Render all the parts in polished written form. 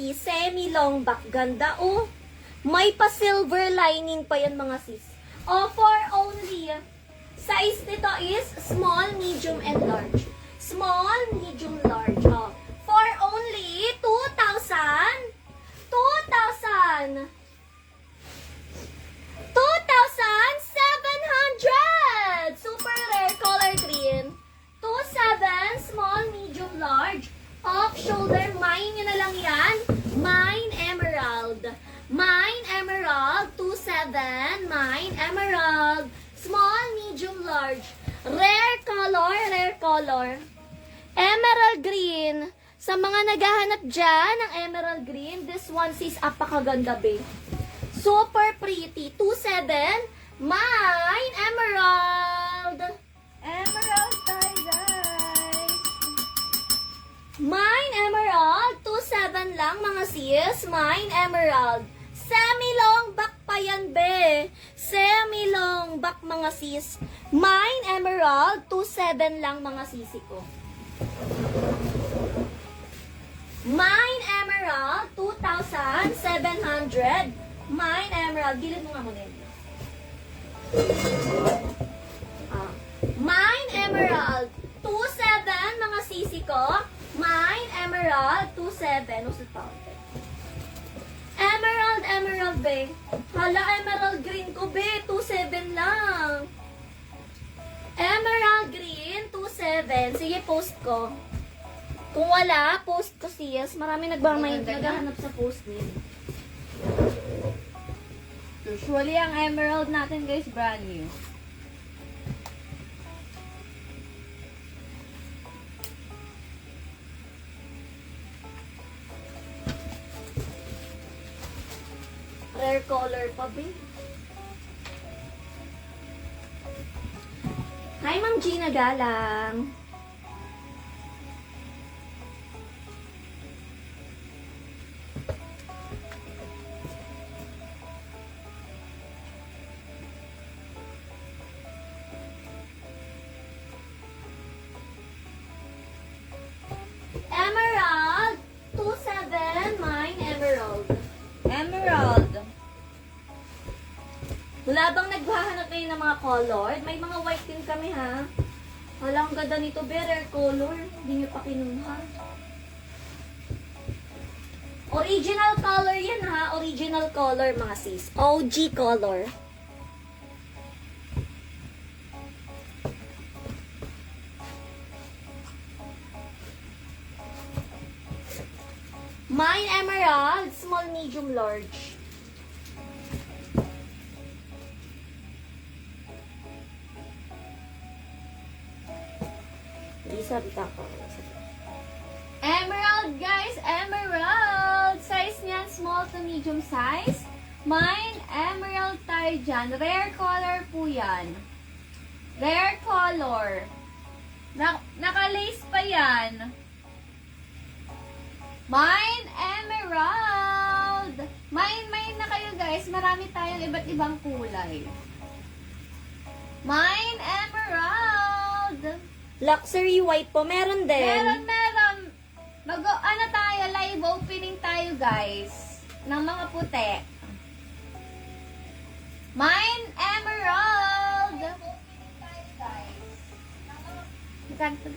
sis. Semi-long back. Ganda, oh. May pa-silver lining pa yan, mga sis. For only, size nito is small, medium, and large. Small, medium, large. For only 2,000. 2,700. Super rare color green. 27, small, medium, large. Off shoulder, mine nyo na lang yan. Mine emerald. Mine emerald. 27, mine emerald. Small, medium, large. Rare color, rare color. Emerald green. Sa mga naghahanap dyan ng emerald green, this one is apakaganda, babe. Super pretty. 27, mine emerald. Emerald tayo, guys. Mine emerald. 27 lang, mga sis. Mine emerald. Semi-long back pa yan, be. Semi-long back, mga sis. Mine emerald. 27 lang, mga sisi ko. Mine emerald. 2,700. Mine emerald. Gilid mo nga muna yun. Mine emerald. 27, mga sisi ko. Mine emerald. 27. Usap pa ako. Emerald, emerald, be. Hala, emerald green ko, be. 27 lang. Emerald green, 27. Sige, post ko. Kung wala, post ko sis. Marami naghahanap sa post niya. Usually, ang emerald natin, guys, brand new. Rare color pa, be. Hi, Ma'am Gina Galang. Emerald. 27, mine emerald. Emerald. Wala bang naghahanap kayo ng mga color? May mga white din kami, ha? Wala, ang ganda nito, rare color. Hindi nyo pa kinuha. Original color yan, ha? Original color, mga sis. OG color. Mine emerald, small, medium, large. Isa, bita ko. Emerald, guys. Emerald. Size niyan, small to medium size. Mine, emerald tayo dyan. Rare color po yan. Rare color. Naka-lace pa yan. Mine, emerald. Mine na kayo, guys. Marami tayong iba't ibang kulay. Mine, emerald. Luxury white po, meron din. Meron. Ano tayo, live opening tayo, guys. Ng mga puti. Mine, emerald. Live opening tayo, guys. 2.7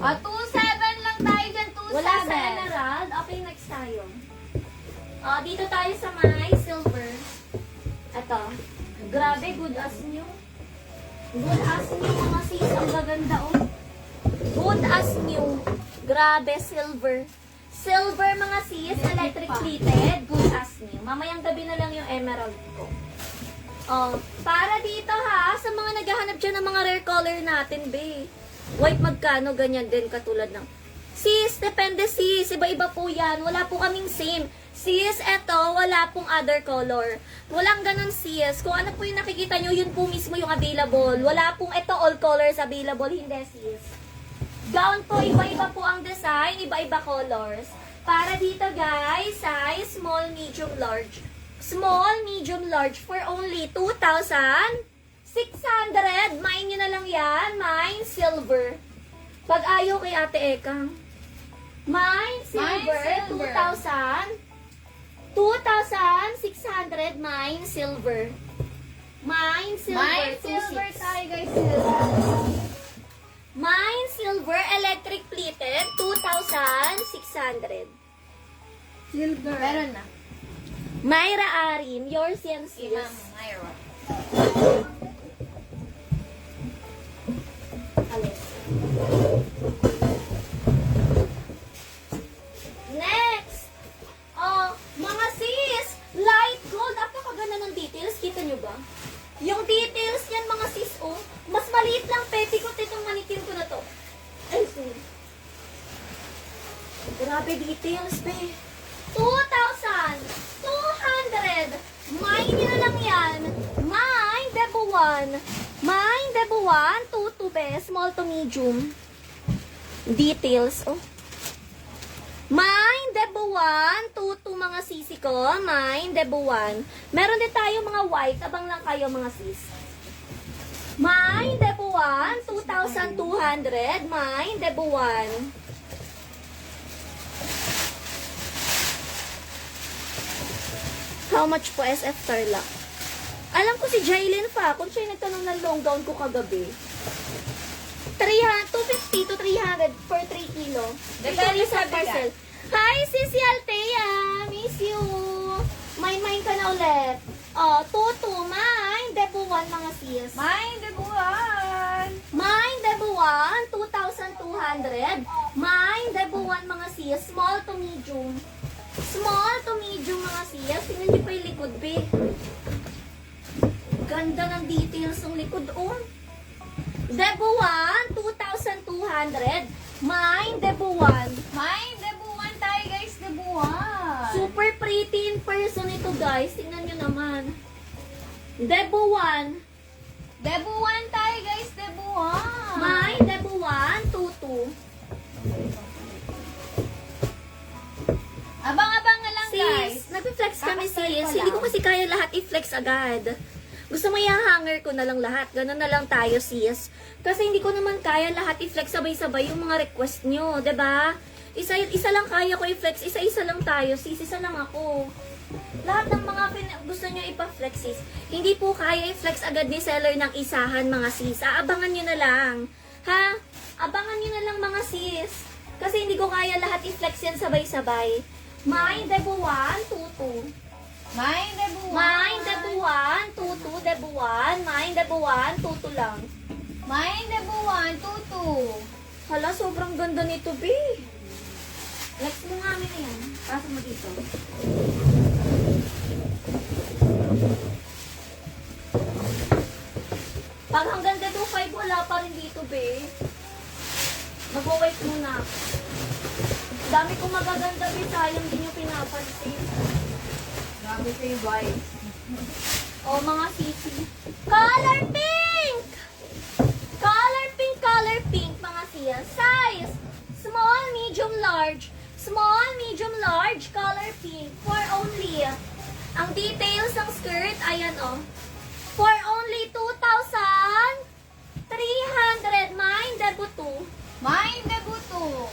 2.7 lang tayo dyan, 2.7. Wala sa emerald. Okay, next tayo. Dito tayo sa may silver. Ito. Grabe, good as new. Good as new, mga sis. Ang gaganda, oh. Good as new. Grabe, silver. Silver, mga sis. Electric plated. Good as new. Mamayang gabi na lang yung emerald ko. Para dito, ha. Sa mga naghahanap dyan ng mga rare color natin, be. White magkano, ganyan din katulad ng... Sis, depende sis. Iba-iba po yan. Wala po kaming same. Sis, eto, wala pong other color. Walang ganun sis. Kung ano po yung nakikita nyo, yun po mismo yung available. Wala pong eto all colors available. Hindi sis. Gown po, iba-iba po ang design. Iba-iba colors. Para dito guys, size small, medium, large. Small, medium, large for only 2,600. Mine nyo na lang yan. Mine, silver. Pag ayaw kay Ate Ekang. Mine silver, silver. 2,600. Mine silver. Mine silver, Mine silver 2,600. tayo guys, silver. Mine silver electric plated, 2,600. Silver. Meron na. Myra Arim, yours yan Si sis. Ma'am Myra. Alis. Next! Oh, mga sis, light gold. Napakaganda ng details. Kita nyo ba? Yung details yan, mga sis, oh. Mas maliit lang petticoat itong manikin ko na to. Ay, sis. Grabe details, be. 2,200. Mine nyo na lang yan. Mine, Debo 1. Mine, Debo 1. 2 be. Small to medium. Details, oh. Mine, Debo 1. 2 mga sisi ko. Mine, Debo 1. Meron din tayo mga white. Abang lang kayo, mga sis. Mine, Debo 1. 2,200. Mine, Debo 1. How much po SF Tarlac? Alam ko si Jailin fa, kung siya yung nagtanong ng long gown ko kagabi. 250 to 300 per 3 kilo. Depende sa parcel. Hi, Sisi Altea! Miss you! Mine ka na ulit. Oh, 2 mine. Debo 1 mga sis. Mine, debuan. Mine, Debo 1, 2,200. Mine, Debo 1 mga sis. Small to medium. Small to medium mga sis. Tingnan niyo pa yung likod, be. Ganda ng details ng likod, oh. Debo 1, 2,200. Mine, Debo 1. Mine, debuan tayo guys, debuan. Super pretty in person ito, guys. Tingnan niyo naman. Debo 1. Debuan tayo guys, debuan. Mine, Debo 1, 2,2. Abang-abang na lang guys. Sis, nag-flex kami Kakastyle sis. ko Hindi lang. ko kasi kaya lahat i-flex agad. Gusto mo i-hanger ko na lang lahat. Ganun na lang tayo sis. Kasi hindi ko naman kaya lahat i-flex sabay-sabay yung mga request nyo. 'Di ba? Isa lang kaya ko i-flex. Isa-isa lang tayo sis. Isa lang ako. Lahat ng mga gusto nyo ipa-flex sis. Hindi po kaya i-flex agad ni seller ng isahan mga sis. Aabangan nyo na lang. Ha? Abangan nyo na lang mga sis. Kasi hindi ko kaya lahat i-flex yan sabay-sabay. Mine, Debo 1, 2,2. Mine, debuan. Mine, Debo 1, 2,2, Debo 1. Mine, Debo 1, 2,2 lang. Mine, debuan, tutu. Hala, sobrang ganda nito, B. Flex mo nga amin na yan. Pasa mo dito. Pag hanggang Debo 5, wala pa rin dito, B. Mag-wait muna. Dami kong magaganda, B. Sayang din yung pinapansin. Grabe kayo guys. O, mga sisi. Color pink! Color pink, mga siya. Size, small, medium, large. Small, medium, large, color pink. For only, ang details ng skirt, ayan o. For only 2,300. Mine, Debo 2. Mine, debuto.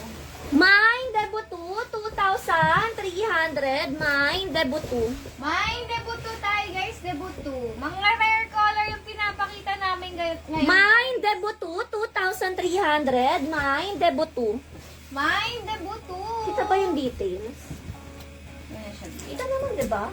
Mine, Debo 2, 2,300. Mine, Debo 2. Mine, debuto tayo guys, debuto. Mga rare color yung pinapakita namin ngayon. Mine, Debo 2, 2,300. Mine, Debo 2. Mine, debuto. Kita ba yung details? Yan siya. Kita naman, di ba?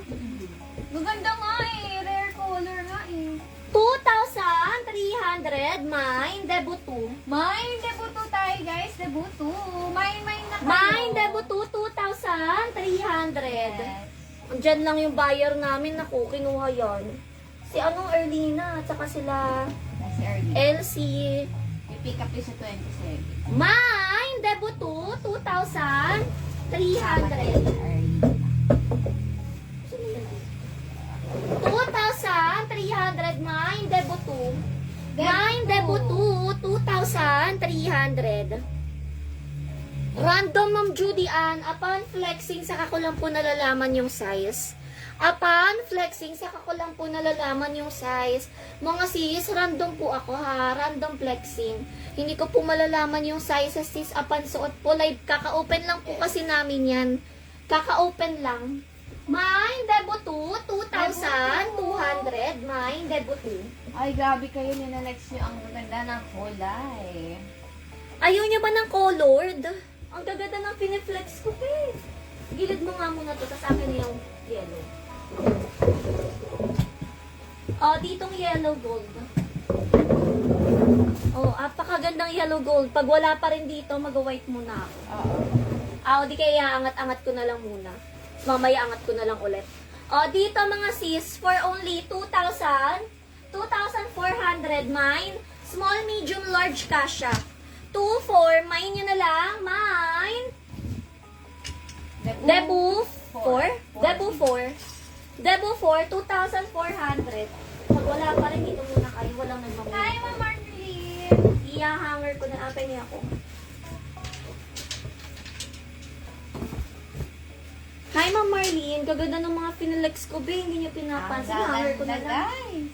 Maganda nga eh, rare color nga eh. 2,300. Mine, Debo 2. Mine, debuto tayo guys, debuto. Mine na kayo. Mine, Debo 2, 2,300. Yes. Andyan lang yung buyer namin. Naku, kinuha yan. Si Erlina, at saka sila Kasi early. Elsie. I-pick up yun sa 27. Mine, Debo 2, 2,300. Early. 2,300. Mine, Debo 2. Mine, Debo 2, 2,300. Random, Ma'am Judy Ann. Upon flexing, saka ko lang po nalalaman yung size. Upon flexing, saka ko lang po nalalaman yung size. Mga sis, random po ako ha. Random flexing. Hindi ko po malalaman yung sizes sis upon suot po. Live, kaka-open lang po kasi namin yan. Kaka-open lang. Mine, Debo 2, 2,200. Mine, Debo 2. Ay, grabe kayo, ninalex nyo ang ganda ng kulay. Ayaw niya ba ng colored? Ang gaganda ng piniflex ko, eh. Gilid mo nga muna to, tas akin na yung yellow. Oh, ditong yellow gold. Oh, apakagandang yellow gold. Pag wala pa rin dito, mag-white muna ako. Oo. Di kaya angat-angat ko na lang muna. Mamaya angat ko na lang ulit. Oh, dito mga sis, for only 2,400 mine. Small, medium, large kasha. 2,400, mine nyo na lang. Mine. Debu 4. Debu 4. Debu 4, 2,400. Pag wala pa rin dito muna kayo, walang nagmamahal. Hi, Ma'am Marlene. Iya-hanger ko na apay niya ako. Hi, Ma'am Marlene. Gaganda ng mga pinalex ko, be. Hindi niyo pinapansin. Hanger ko na lang. guys.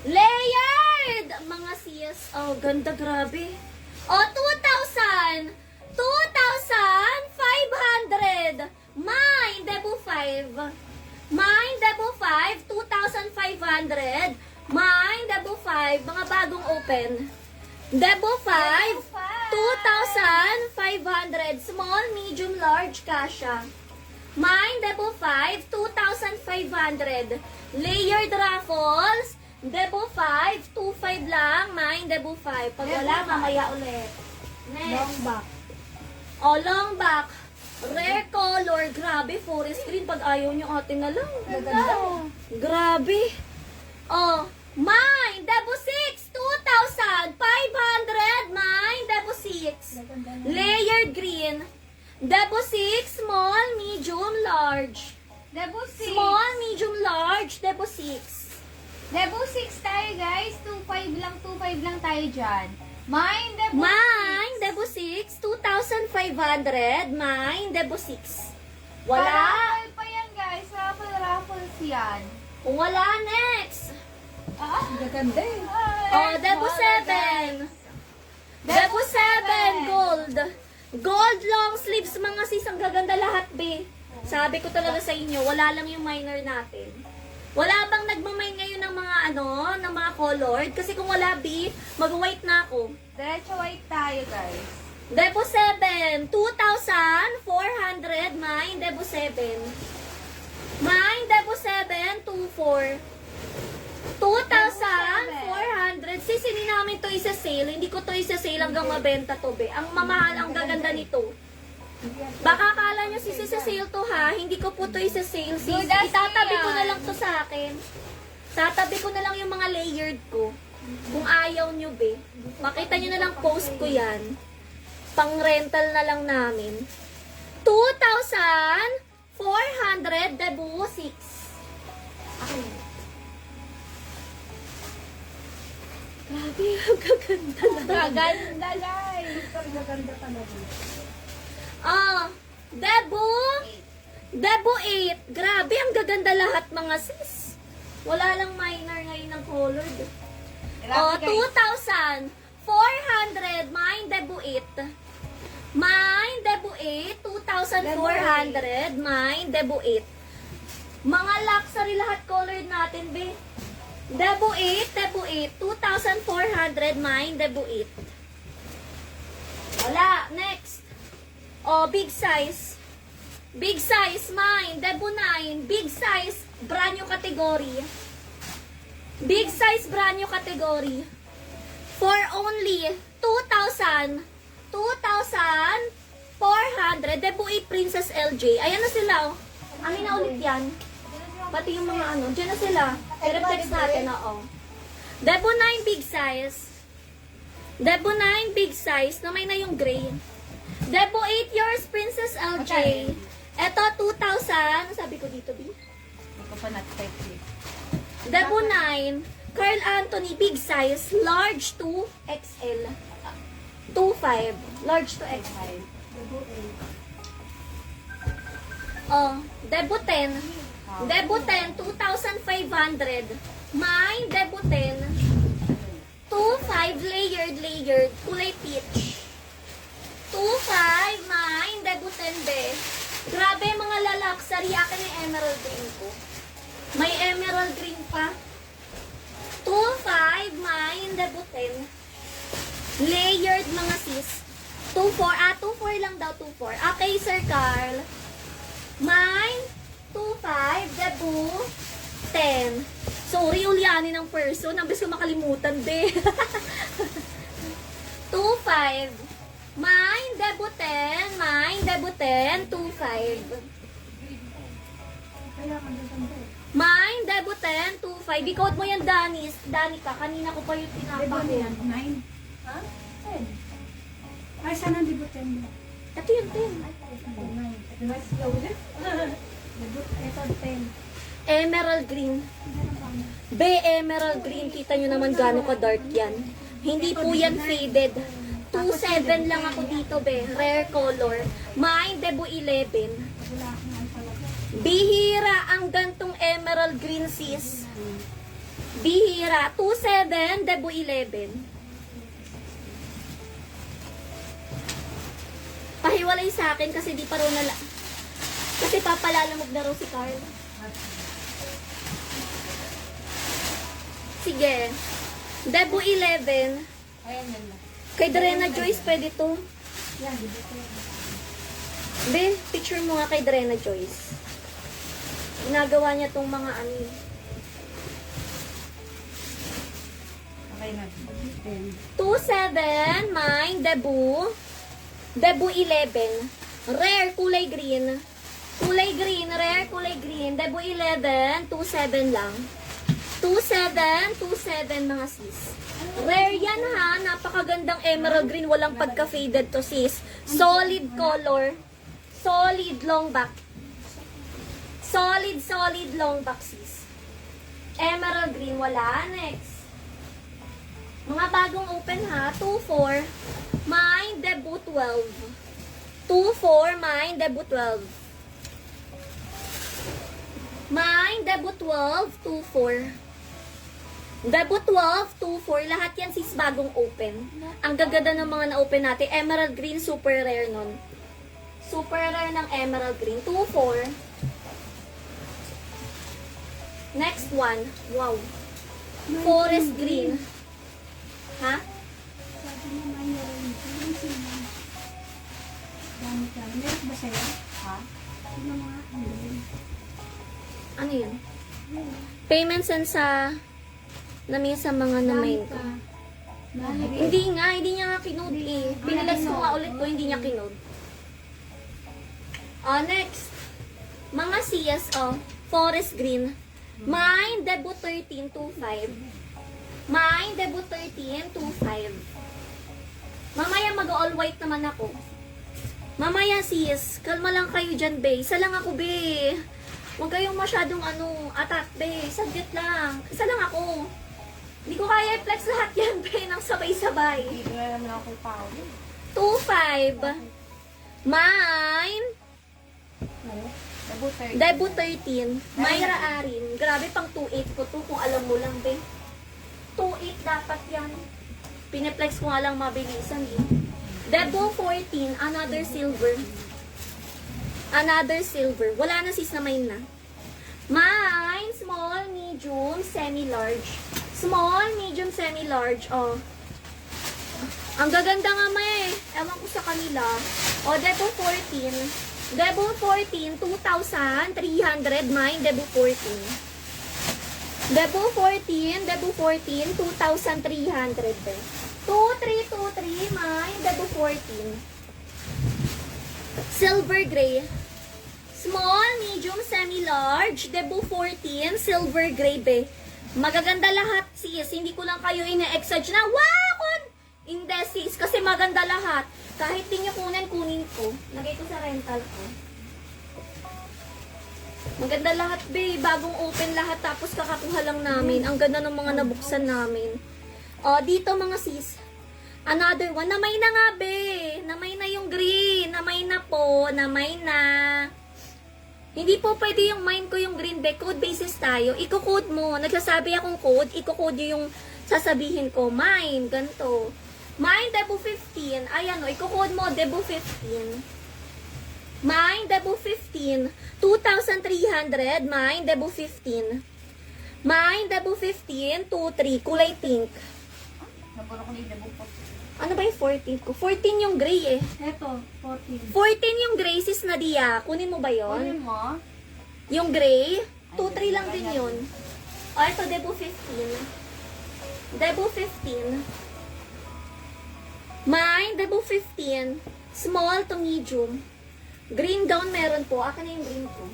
Layered! Mga sis. Oh, ganda, grabe. Oh, 2,000! 2,500! Mine, Debo 5. Mine, Debo 5. 2,500. Mine, Debo 5. Mga bagong open. Debo 5. 2,500. Small, medium, large, kasha. Mine, Debo 5. 2,500. Layered raffles. Debo 5. 2,500 lang. Mine, Debo 5. Pag wala, mamaya ulit. Next. Long back. Oh, long back. Rare color. Grabe, forest green. Pag ayaw nyo, atin na lang. Ganda. Grabe. Oh, mine, Debo 6. 2,500. Mine, Debo 6. Layered green. Debo 6. Small, medium, large. Debo 6. Small, medium, large. Debo 6. Debo 6 tayo, guys. 2,500 lang. 2,500 lang tayo dyan. Mine, Debo Mine, Debo 6. 2,500. Mine, Debo 6. Wala. Raffle pa yan, guys. Raffles yan. Kung wala, next. Gaganda eh. Oh, Debo 7. Debo 7, gold. Gold long sleeves, mga sis, ang gaganda lahat, be. Sabi ko talaga sa inyo, wala lang yung minor natin. Wala bang nagmamine ngayon ng mga ng mga colored? Kasi kung wala, be, mag-white na ako. Diretso white tayo, guys. Debo 7, 2,400, mine, Debo 7. Mine, Debo 7, 2,400. 2,400. Sisini namin to isa-sale. Hindi ko to isa-sale hanggang mabenta to, be. Ang mamahal, ang gaganda nito. Baka akala nyo sis isa-sale to ha. Hindi ko po to isa-sale sis. Good as Itatabi ko yan. na lang to sa akin. Tatabi ko na lang yung mga layered ko. Kung ayaw nyo, be. Makita nyo na lang post ko yan. Pang rental na lang namin. 2,400 Debo 6. Okay. Grabe, ang gaganda na. Gaganda, guys. Debo 8. Grabe, ang gaganda lahat mga sis. Wala lang minor ngayon ng colored. Oh, 2,400. Mine, Debo 8. Mine, Debo 8. 2,400. Mine, Debo 8. Mga luxury lahat colored natin, be. Debo 8, Debo 8. 2,400. Mine, Debo 8. Wala. Next. Oh, big size. Big size, mine. Debo 9. Big size, brand new category. Big size, brand new category. For only 2,000. 2,400. Debo 8 Princess LJ. Ayan na sila, oh. Amin na ulit yan. Pati yung mga dyan na sila. I-reflex natin, oo. Debo 9 big size. Debo 9 big size, na may na yung gray. Debo 8 yours, Princess LJ. Ito, 2,000. Ano sabi ko dito, B? Hindi ko pa na-type eh. Debo 9, Carl Anthony, big size, large to XL. 2,500. Large to XL. Oh, Debuten. Debuten, 2,500. May Debuten. 2,500 layered, kulay peach. 2,500, may Debuten be. Grabe mga lalaksari, akin yung emerald green ko. May emerald green pa. 2,500, may Debuten. Layered mga sis. 2,400, 2,400 lang daw, 2,400. Okay, Sir Carl. Mine, 2,500, Debu, 10. Sorry, ulianin ng person. Nambis ko makalimutan, be. 2,500. Mine, Debu, 10. Mine, Debu, 10. 2,500. Mine, Debu, 10. 2,500. Ikot mo yan, Danis. Danica, kanina ko pa yung tinapa ko. 9. Ha? 10. Ay, sana di ba 10? Ito yung 10. Ito 10. Emerald green. Be, emerald green. Kita nyo naman gano'n ka-dark yan. Hindi po yan faded. 2,700 lang ako dito, be. Rare color. Mine, Debu 11. Bihira ang gantong emerald green, sis. Bihira. 2,700, Debu 11. Pahiwalay sa akin kasi di pa raw kasi papalalamog na raw si Carl. Sige. Debu 11. Kay Drena Joyce, pwede to. Be, picture mo nga kay Drena Joyce. Ginagawa niya tong mga ano. Okay na. 2,700, mine, Debu. Debu 11. Rare, kulay green. Kulay green, rare, kulay green. Debu 11, 2,700 lang. 2,700, 2,700 mga sis. Rare yan ha. Napakagandang emerald green. Walang pagka-faded to sis. Solid color. Solid long back. Solid, solid long back sis. Emerald green. Wala. Next. Mga bagong open ha. 2,400. Mine, Debu 12. 2,400, mine, Debu 12. Mine, Debu 12, 2,400. Debu 12, 2,400. Lahat yan sis bagong open. Ang gaganda ng mga na-open natin. Emerald green, super rare nun. Super rare ng emerald green. 2,400. Next one. Wow. Forest green. Ha? Sabi mo mayroon. Yung sino? Gamit lang. Meron ba sa'yo? Ha? Sino mga ano? Ano yun? Payments and sa namin sa mga na-main ko. Hindi niya nga kinood eh. Pinilas ko nga ulit ko, hindi niya kinood. Next. Mga CS, forest green. Mine, Debu 13, 2,500. Mine, Debu 13, 2,500. Mamaya mag-all white naman ako. Mamaya sis, kalma lang kayo dyan, be. Isa lang ako, be. Huwag kayong masyadong attack, be. Saglit lang. Isa lang ako. Hindi ko kaya i-flex lahat yan, be, ng sabay-sabay. Hindi ko naman ako pao. 2,500. Mine, Debu 30. Debu 13. Myra Arin. Grabe, pang 2,800 ko to, kung alam mo lang, be. 2,800 dapat yan. Piniplex ko nga lang mabilisan, eh. Debu 14. Another silver. Another silver. Wala na sis na mine na. Mine, small, medium, semi-large. Small, medium, semi-large. Ang gaganda nga may. Ewan ko sa kanila. Debu 14. Debu 14, 2,300. Mine, Debu 14. Debu 14, Debu 14, 2,300. 2,323, mine, Debu 14. Silver gray. Small, medium, semi-large, Debu 14, silver gray, be. Magaganda lahat, sis. Hindi ko lang kayo ine-exage na, wow! Hindi, sis. Kasi maganda lahat. Kahit di nyo kunin ko. Lagay ko sa rental ko. Maganda lahat, be. Bagong open lahat. Tapos kakakuha lang namin. Ang ganda ng mga nabuksan namin. Dito mga sis. Another one. Namay na nga, be. Namay na yung green. Namay na po. Namay na. Hindi po pwede yung mine ko yung green bag. Code basis tayo. Iko-code mo. Nagsasabi akong code. Iko-code nyo yung sasabihin ko. Mine. Ganito. Mine Debu 15. Ayan o. Iko-code mo. Debu 15. Mine Debu 15. 2,300. Mine Debu 15. Mine Debu 15. 2,3. Kulay pink. Naburo ko na yung dabo po. Ano ba yung 14 ko? 14 yung gray eh. Eto, 14. 14 yung gray, sis Nadia. Kunin mo ba yon? Kunin mo. Yung gray, 2-3 lang din yun. O, ito, Debu 15. Debu 15. Mine, Debu 15. Small to medium. Green gown meron po. Akin na yung green ko.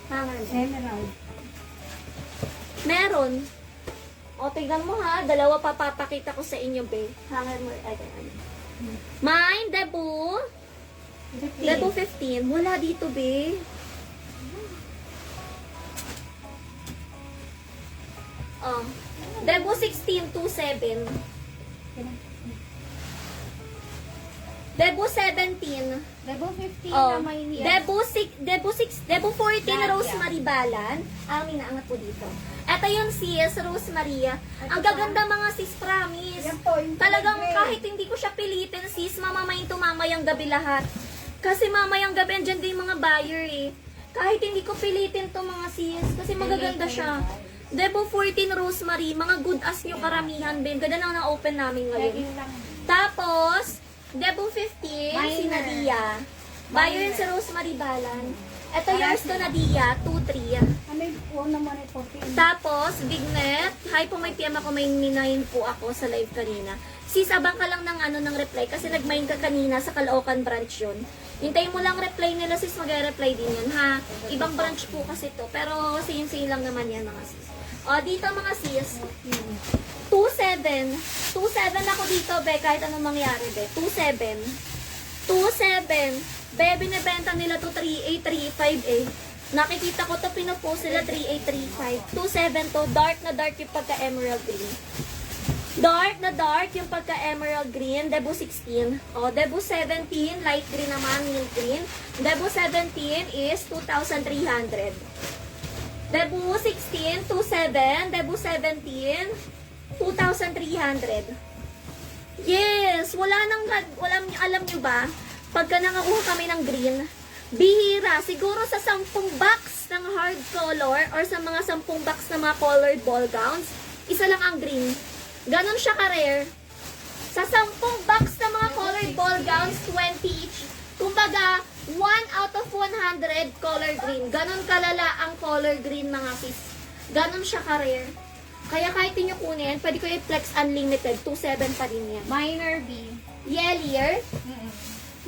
Hanger mo. Emerald. Meron. O, tignan mo ha. Dalawa papapakita ko sa inyo, be. Hanger mo. Ay, ano. Mine, Debu. 15. Debu 15. Wala dito, be. Oh. Debu 16, 27. Debu 17. Dabo 15 Oh. na may niya. Debu 14, Nadia. Rosemary Balan. Amin na, angat po dito. Ito yung sis, Rosemary. Ang gaganda mga sis, promise. Yan po, yung Talagang gray. kahit hindi ko siya pilitin, sis, mamamayin to mamayang gabi lahat. Kasi mamayang gabi, andyan din yung mga buyer eh. Kahit hindi ko pilitin to mga sis, kasi magaganda siya. Debu 14 Rosemary, mga good as nyo karamihan, Ben. Ganda na na-open namin ngayon. Laging lang. Tapos, Debu 15, si Minor. Nadia. Buyer yun sa Rosemary Balan. Ito yours to Nadia, 2-3. Ano yung phone naman ay 14? Tapos, Bignet. Hi po, may PM ako, may minayin po ako sa live kanina. Sis, abang ka lang ng ng reply kasi nag-mine ka kanina sa Caloocan branch yun. Hintayin mo lang reply nila sis, mag-reply din yun ha. Ibang branch po kasi to, pero same lang naman yan mga sis. O, dito mga sis, 2-7. 2-7 ako dito, be, kahit anong mangyari, be. 2-7. 2-7. Be, binibenta nila to 3,835 eh. Nakikita ko to, pinopost sila 3,835. 2-7 to, dark na dark yung pagka-emerald green. Dark na dark yung pagka-emerald green, Debu 16. O, Debu 17, light green naman, milk green. Debu 17 is 2,300. Debu 16, 2,7. Debu 17, 2,300. Yes, alam nyo ba, pagka nakakuha kami ng green, bihira, siguro sa 10 box ng hard color or sa mga 10 box ng mga colored ball gowns, isa lang ang green. Ganon siya ka-rare. Sa 10 box ng mga colored ball gowns, 20 each. Kumbaga, 1 out of 100 color green. Ganon kalala ang color green mga sis. Ganon siya ka-rare. Kaya kahit nyo kunin, pwede ko i-flex unlimited. 2.7 pa rin yan. Minor B. Yellier.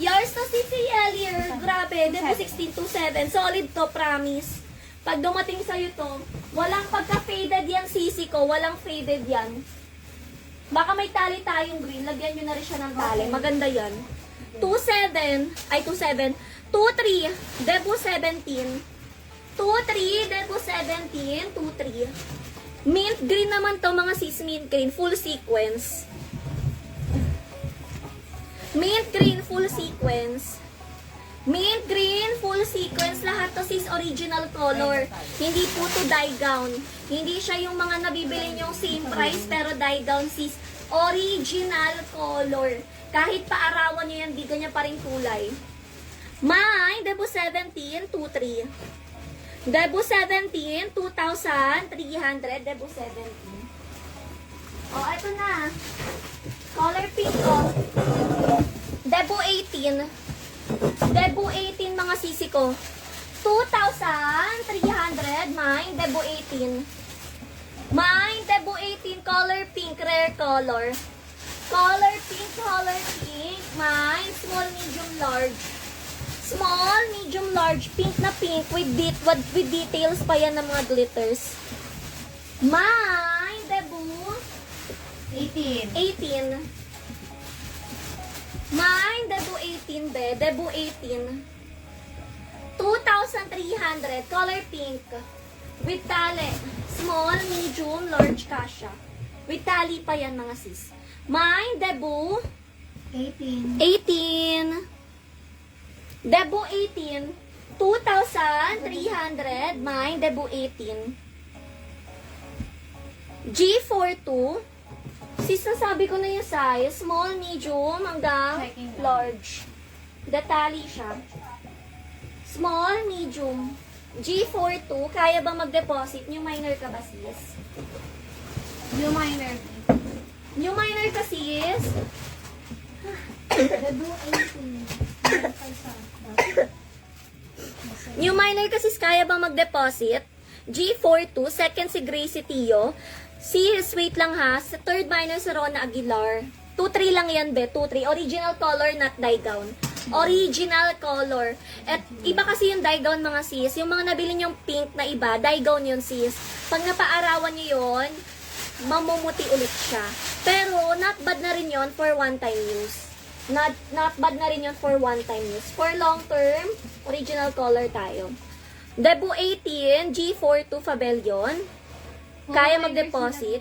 Yours to si Yellier. Grabe. Debu 16 2.7. Solid to, promise. Pag dumating sa'yo to, walang pagka-faded yan sisi ko. Walang faded yan. Baka may tali tayong green. Lagyan nyo na rin siya ng tali. Maganda yan. 2.7. Ay, 2.7. 2.3. Debu 17. 2.3. Debu 17. 2.3. Mint green naman to mga sis, mint green, full sequence. Mint green, full sequence. Mint green, full sequence. Lahat to sis, original color. Hindi po to dye gown. Hindi siya yung mga nabibili yung same price pero dye gown sis. Original color. Kahit paarawan nyo yan, di ganyan pa rin kulay. Mine, Debu 17, 2.3. Debu 17, 2,300. Debu 17. Oh, ito na. Color pink ko. Debu 18. Debu 18 mga sisi ko. 2,300. Mine, Debu 18. Mine, Debu 18. Color pink, rare color. Color pink, color pink. Mine, small, medium, large. Small, medium, large, pink na pink with details pa yan ng mga glitters. Mine, Debu 18. 18. Mine, Debu 18, be. Debu 18. 2,300. Color pink. With tali. Small, medium, large, kasha. With tali pa yan mga sis. Mine, Debu 18. 18. Debu 18. 2,300. Mine, debut 18. G42. Sis, nasabi ko na yung size. Small, medium, hanggang Checking lang. large. Detali siya. Small, medium. G42. Kaya bang mag-deposit? New minor ka ba, sis? New minor. New minor ka, sis? Debut 18. New minor kasi kaya bang mag-deposit? G42, second si Gracie Tio. Sis, wait lang ha. Sa third minor si Rona Aguilar. 2-3 lang yan, be. 2-3. Original color, not dye gown. Original color. At iba kasi yung dye gown, mga sis. Yung mga nabili nyong pink na iba, dye gown yun, sis. Pag napaarawan nyo yun, mamumuti ulit siya. Pero, not bad na rin yun for one-time use. Not bad na rin yun for one-time use. For long-term, original color tayo. Debut 18, G42 Fabellion. Kaya mag-deposit.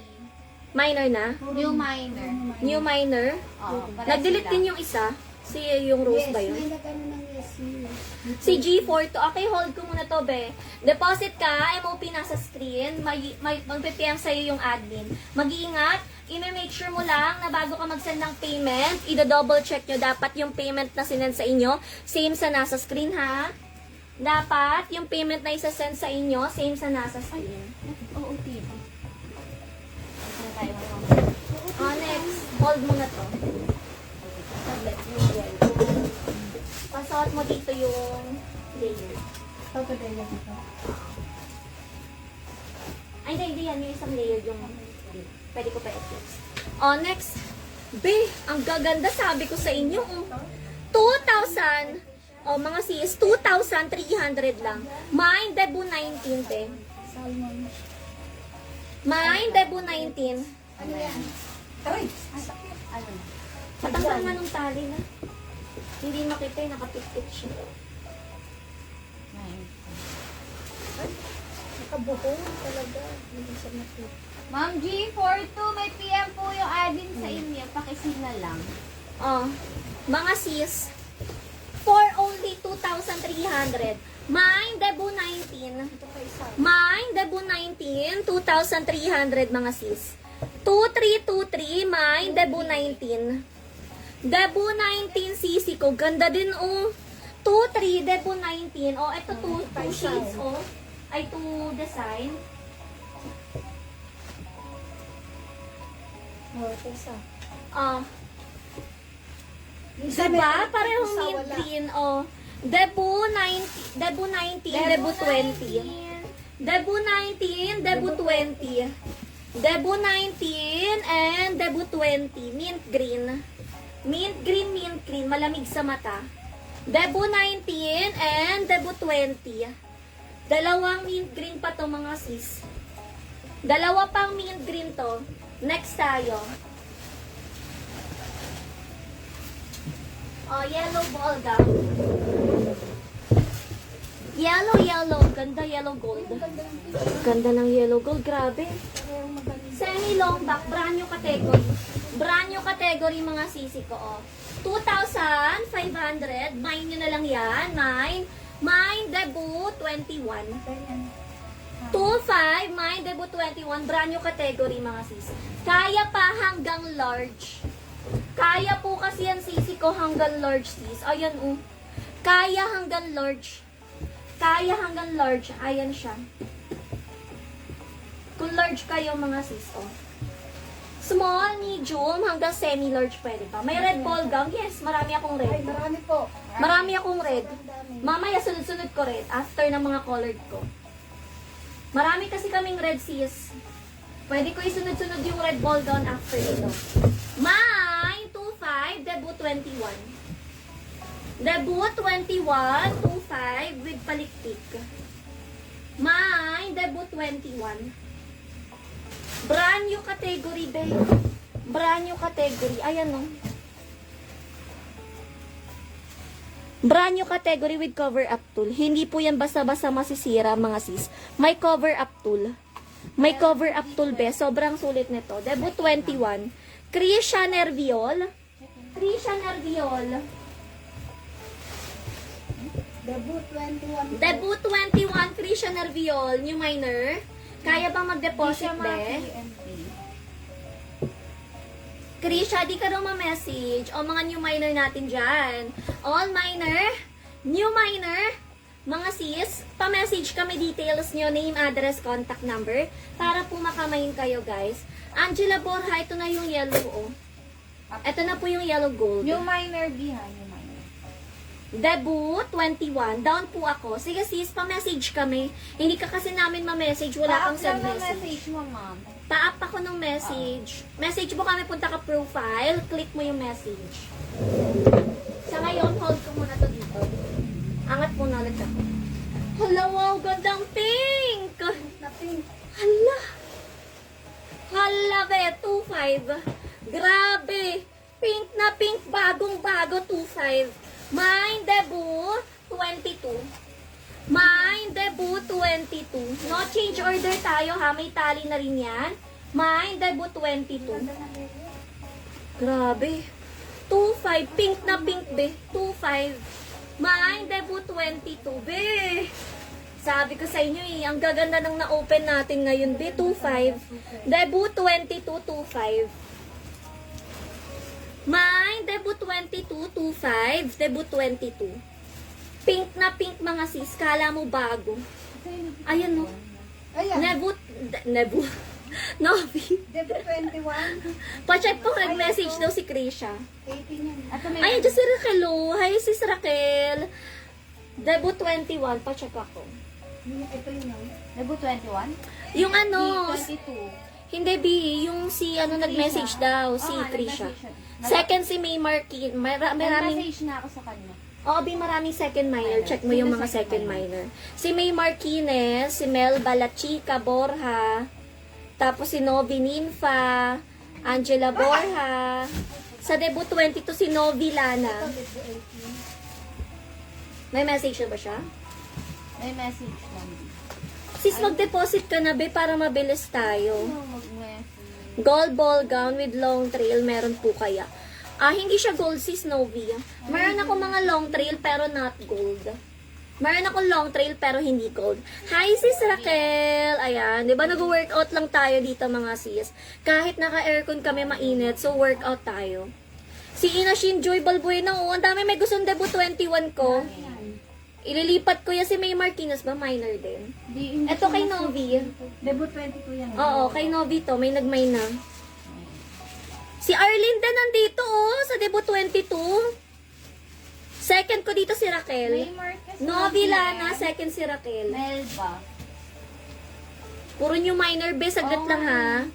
Minor na. New minor. New minor. Oo, Nag-delete din yung isa. Si yung Rose ba yun? May nag-ano ng yes. Si G42. Okay, hold ko muna to, be. Deposit ka, MOP nasa screen. Mag-PM sa'yo yung admin. Mag-iingat. I-make sure mo lang na bago ka mag-send ng payment, i-double check nyo dapat yung payment na sinend sa inyo. Same sa nasa screen, ha? Dapat yung payment na isa-send sa inyo, same sa nasa screen. OOTD. Next. Hold mo na to. Tablet. Pasot mo dito yung layer. Pagkadaya ito. Ay, hindi yan. Yung isang layer yung pwede ko pa i-fix. Next. Ang gaganda sabi ko sa inyo. 2,000. Mga sis, 2,300 lang. Mine, debut 19, be. Salmon. Mine, debut 19. Ano yan? Ano? Patanggal nga nung tali na. Hindi makita yung nakapit-pit siya. Nakabuhong talaga. Hindi siya nakita. Ma'am G42, may PM po yung admin sa inyo. Pakisignal lang. Mga sis, for only 2,300. Mine, debut 19. Ito pa isa. Mine, debut 19. 2,300 mga sis. 2,323. Mine, debut 19. Debut 19 sisi ko. Ganda din, 2,3, debut 19. Ito 2 sheets, Ay, 2 design. Ito isa. Diba? Parehong mint green, Debut 19, debut 20. Debut 19, debut 20. Debut 19 and debut 20. Mint green. Mint green. Malamig sa mata. Debut 19 and debut 20. Dalawang mint green pa to, mga sis. Dalawa pang mint green to. Next tayo. Yellow ball gown. Yellow. Ganda, yellow gold. Ganda ng yellow gold. Grabe. Semi-long back. Brand new category. Brand new category, mga sisi ko, 2,500. Mine nyo na lang yan. Mine, debut, 21. 2,500. Mine, debut, 21. Brand new category, mga sisi. Kaya pa hanggang large. Kaya po kasi yan, sisi ko, hanggang large, sis. Ayan, Kaya hanggang large. Ayan siya. Kung large kayo, mga sis, Small, medium, hanggang semi-large pwede pa. May red ball gown. Yes, marami akong red. Ay, marami po. Marami akong red. Mamaya, sunod-sunod ko red. After ng mga colored ko. Marami kasi kaming red, sis. Pwede ko isunod-sunod yung red ball gown after ito. Mine, 2,500, debut 21. Debut 21, 2,500 with paliktik. Mine, debut 21. Brand new category, babe. Brand new category. Ayan, Brand new category with cover-up tool. Hindi po yan basta-basta masisira, mga sis. May cover-up tool. May cover-up tool, be. Sobrang sulit nito. Debut 21. Krisha Nerviol. Debut 21. Debut 21, Krisha Nerviol, new minor. Kaya bang mag-deposit, Siya be? PMP. Krisha, di ka daw ma-message. O mga new minor natin dyan. All minor, new minor, mga sis, pa-message kami details nyo, name, address, contact number, para po makamain kayo, guys. Angela Borja, ito na yung yellow, oh. Ito na po yung yellow gold. New minor B ha, new minor. Debut 21, down po ako. Sige sis, pa-message kami. Hindi ka kasi namin ma-message, wala kang send message. message mo, ma'am. Pa-up ako ng message. Message mo kami, punta ka profile, click mo yung message. Sa ngayon, hold ko muna to dito. Angat muna ulit ako. Hala, wow, gandang pink! Na pink. Hala! Hala, be, 2.5. Grabe! Pink na pink, bagong-bago, 2.5. Mine debut, 22. Mine debut, 22. No change order tayo, ha? May tali na rin yan. Mine debut, 22. Grabe. 2.5. Pink na pink, be. 2.5. Mine debut, 22, be. Sabi ko sa inyo, eh, ang gaganda ng na-open natin ngayon, be. 2.5. Debut, 22, 2.5. Mine, debut 22, 2.5. Debut 22. Pink na pink, mga sis. Kala mo bago. Ayan, no? Ayan. Nebu. Novi. Debut 21. Pa-check po, nag-message daw si Krisha. 18 yan. Ato may Ayan, dyan si Raquel, oh. Hi, sis Raquel. Debut 21. Pa-check ako. Ito yun. debut 21? Yung ano, B22. hindi, B. Yung si, ano, nag-message daw. Si Krisha. Second, si May Marquin. Maraming, Nag-message na ako sa kanya. oh, B, maraming second minor. Check mo yung mga second minor. Si May Marquinez, si Mel Balachica Borja, tapos si Novi Ninfa, Angela Borja. Sa debut 22, si Novi Lana. May message na ba siya? May message lang. Sis, mag-deposit ka na, be, para mabilis tayo. Ano mag-message? Gold ball gown with long trail, meron po kaya? Hindi siya gold, sis, Novi. Meron ako mga long trail, pero not gold. Meron ako long trail, pero hindi gold. Hi, sis Raquel! Ayan, di ba nag-workout lang tayo dito, mga sis? Kahit naka-aircon kami mainit, so workout tayo. Si Ina Shinjoy Balbuena, oh, ang dami may gustong debut 21 ko. Ililipat ko yan si May Martinez ba? Minor din. Ito kay Novi. Debut 22 yan. Oo, kay Novi to. May nagmay na. Si Arlene din nandito, oh, sa debut 22. Second ko dito si May Raquel. Marquez. Novi Lana, second si Raquel. Melba. Puro new minor, be, saglit lang ha.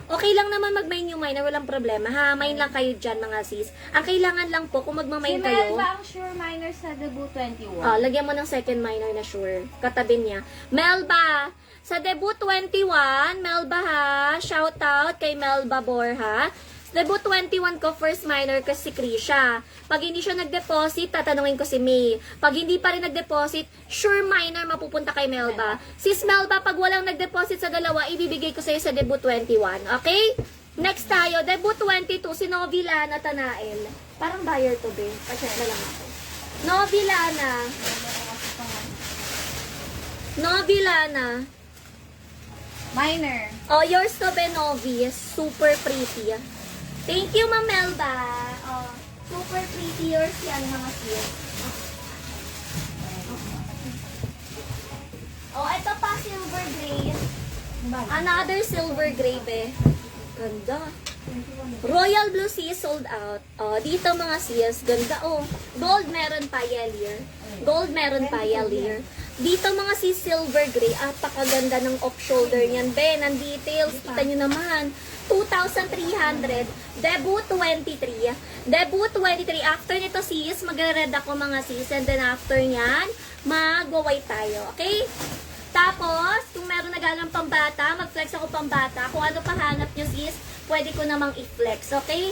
Okay lang naman mag-main new minor, walang problema ha. Main lang kayo dyan, mga sis. Ang kailangan lang po, kung Si magmamain kayo, Melba ang sure minor sa debut 21. lagyan mo ng second minor na sure. Katabi niya. Melba, sa debut 21, Melba ha, shout out kay Melba Borja. Debut 21 ko, first minor ko si Krisha. Pag hindi siya nag-deposit, tatanungin ko si May. Pag hindi pa rin nag-deposit, sure minor mapupunta kay Melba. Sis Melba, pag walang nag-deposit sa dalawa, ibibigay ko sa'yo sa debut 21. Okay? Next tayo, debut 22, si Novilana Tanael. Parang buyer to, be. Pacheck na lang ako. Novilana. Novilana. Minor. Oh, yours to, be, Novi. Super pretty. Thank you, Ma'am Melba. Oh, super pretty yours yan, mga sis. Oh, ito pa, silver gray. Another silver gray, be. Ganda. Royal blue sea sold out. Oh, dito mga sis, ganda. Oh, gold meron pa, yellow. Gold meron pa, yellow. Dito mga sis, silver gray. Apakaganda ng off-shoulder niyan, be. Ng details, kita nyo naman. 2,300. Debut 23. Debut 23. After nito sis, magre-red ako mga sis. And then after nyan, mag-white tayo. Okay? Tapos, kung meron nagalang pambata, mag-flex ako pambata. Kung ano pa hanap nyo sis, pwede ko namang i-flex. Okay?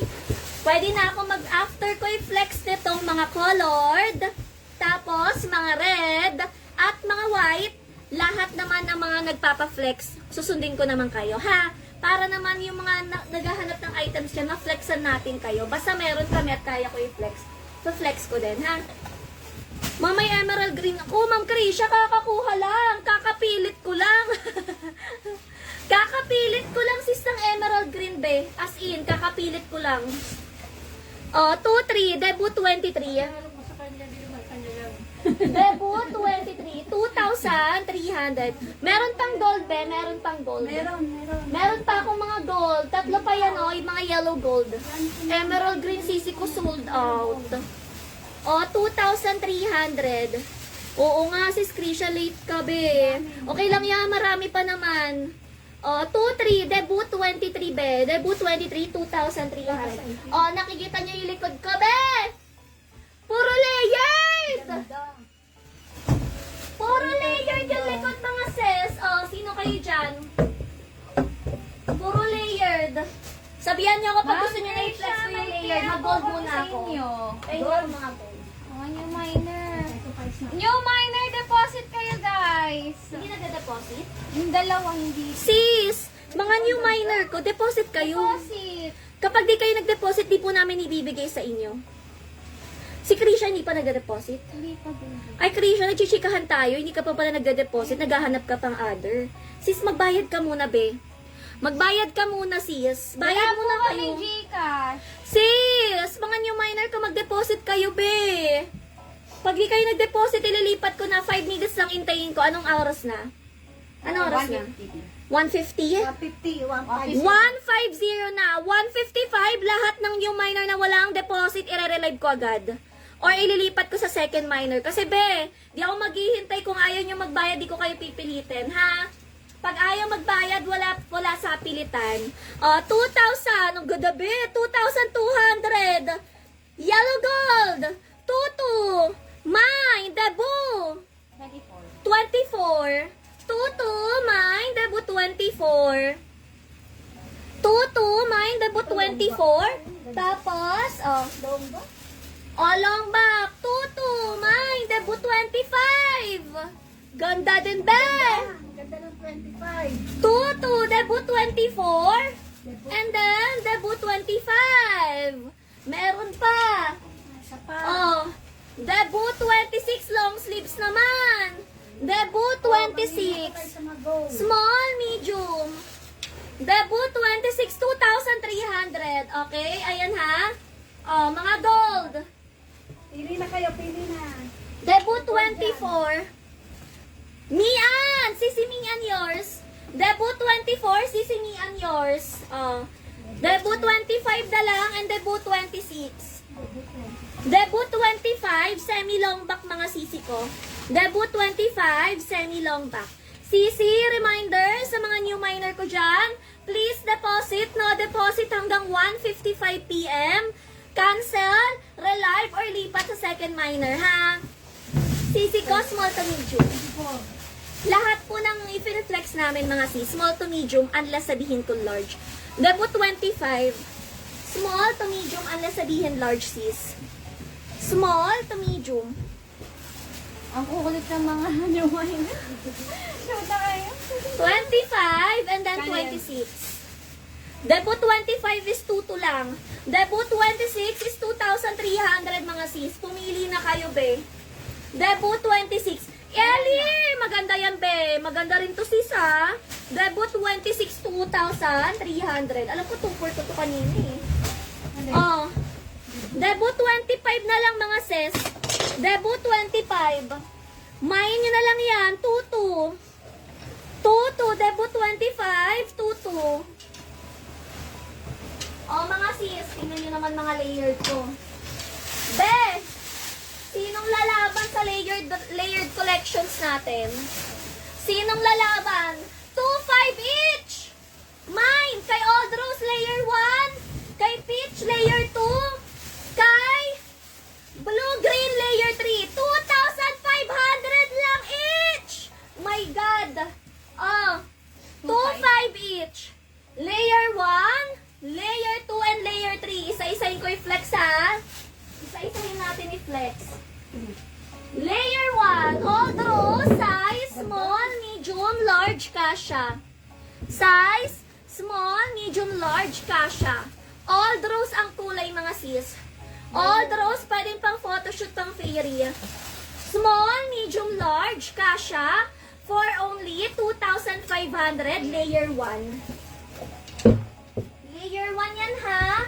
Pwede na ako after ko i-flex nitong mga colored, tapos mga red, at mga white, lahat naman ng mga nagpapa-flex, susundin ko naman kayo, ha? Para naman yung mga naghahanap ng items dyan, ma-flexan natin kayo. Basta meron kami at kaya ko i-flex. So, flex ko din, ha? Mamay emerald green ako. Ma'am Krisha, kakakuha lang. Kakapilit ko lang. Kakapilit ko lang sis ng emerald green be. As in, kakapilit ko lang. 2-3, debut 23. Debut 23, 2,300. Meron pang gold be, meron pang gold. Meron pa akong mga gold. Tatlo pa yan yung mga yellow gold. Emerald green sisi ko sold out. 2,300. Oo nga, sis Krisha, late ka be. Okay lang yan, marami pa naman. 2-3, debut 23 be. Debut 23, 2,300. Nakikita niyo yung likod ko be. Puro layered! Puro layered yung likod mga sis. Sino kayo dyan? Puro layered. Sabihan niyo ako pag gusto niyo na i-flex ko yung layered. Mag-gold muna ako. Gold mga gold. New minor. New minor deposit kayo, guys. Hindi nagda-deposit? Yung dalawa hindi. Sis! Mga new minor ko, deposit kayo. Deposit. Kapag di kayo nag-deposit, di po namin ibibigay sa inyo. Si Krisha hindi pa nagda-deposit? Hindi pa din. Ay, Krisha, nagchichikahan tayo. Hindi ka pa pala nagda-deposit. Naghahanap ka pang other. Sis, magbayad ka muna, be. Magbayad ka muna, sis. Bayad muna kayo. Gcash. Sis! Mga new minor ko, mag-deposit kayo, be. Pag di kayo nag-deposit, ililipat ko na 5 minutes lang intayin ko. Anong oras na? Anong oras na? 150? 150 na. 155, lahat ng new minor na walang deposit, i-relive ko agad. Or ililipat ko sa second minor. Kasi be, di ako maghihintay kung ayaw nyo magbayad, di ko kayo pipilitin, ha? Pag ayaw magbayad, wala sa pilitan. 2,000, ang ganda be, 2,200. Yellow gold, 22, mine, debut, 24. 22, mine, debut 24. 22, mine, debut 24. Tapos, long back. 22, mine, debut 25. Ganda din, be. Ganda ng 25. 22, debut 24. And then, debut 25. Meron pa. Isa pa. Debut 26, long sleeves naman. Debut 26. Sa mga gold. Small, medium. Debut 26, 2,300. Okay, ayan ha. Mga gold. Pili na kayo, pili na. Debut 24. Mian! Sisi Mian yours. Debut 24, Sisi Mian yours. Debut 25 na lang and debut 26. Debut 25, semi-long back mga sisi ko. Debut 25, semi-long back. Sisi, reminder sa mga new minor ko dyan, please deposit, no deposit hanggang 1:55 p.m. Cancel, relive, or lipat sa second minor, ha? Sisi ko, small to medium. Lahat po ng i-reflex namin mga sis, small to medium, unless sabihin ko large. Debut 25, small to medium, unless sabihin large sis. Small to medium. Ang kukulit ng mga new minor. Shoot na kayo. 25 and then 26. Debut 25 is 2 lang. Debut 26 is 2,300 mga sis. Pumili na kayo, be. Debut 26. Ellie! Maganda yan, be. Maganda rin to sis, ha. Debut 26, 2,300. Alam ko, 2 to kanina, eh. Debut 25 na lang mga sis. Debut 25. Main nyo na lang yan. 2-2. 2-2. Debut 25. 2-2. Mga sis. Tingnan nyo naman mga layered ko. Be! Sinong lalaban sa layered collections natin? Sinong lalaban? 2-5 each! Mine! Kay Old Rose layer 1. Kay Peach layer 2. Kay Blue Green layer 3. 2,500 lang each! My God! 2-5 each. Layer 1, layer 2, and layer 3. Isa-isahin ko i-flex, ha? Isa-isahin natin i-flex. Layer 1, hold row, size, small, medium, large, kasha. Size, small, medium, large, kasha. All rows ang kulay mga sis. All rows, pwedeng pang photoshoot, pang fairy. Small, medium, large, kasha, for only 2,500, layer 1. Layer 1 yan ha.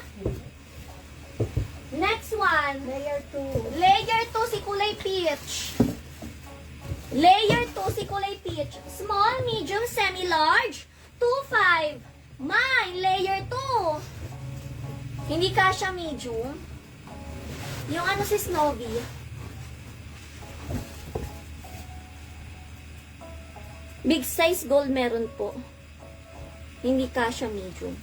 Next one. Layer 2. Layer 2 si kulay peach. Layer 2 si kulay peach. Small, medium, semi-large, 2,500. Mine, layer 2. Hindi kasha medium. Yung ano si Snowy. Big size gold meron po. Hindi kasha medium.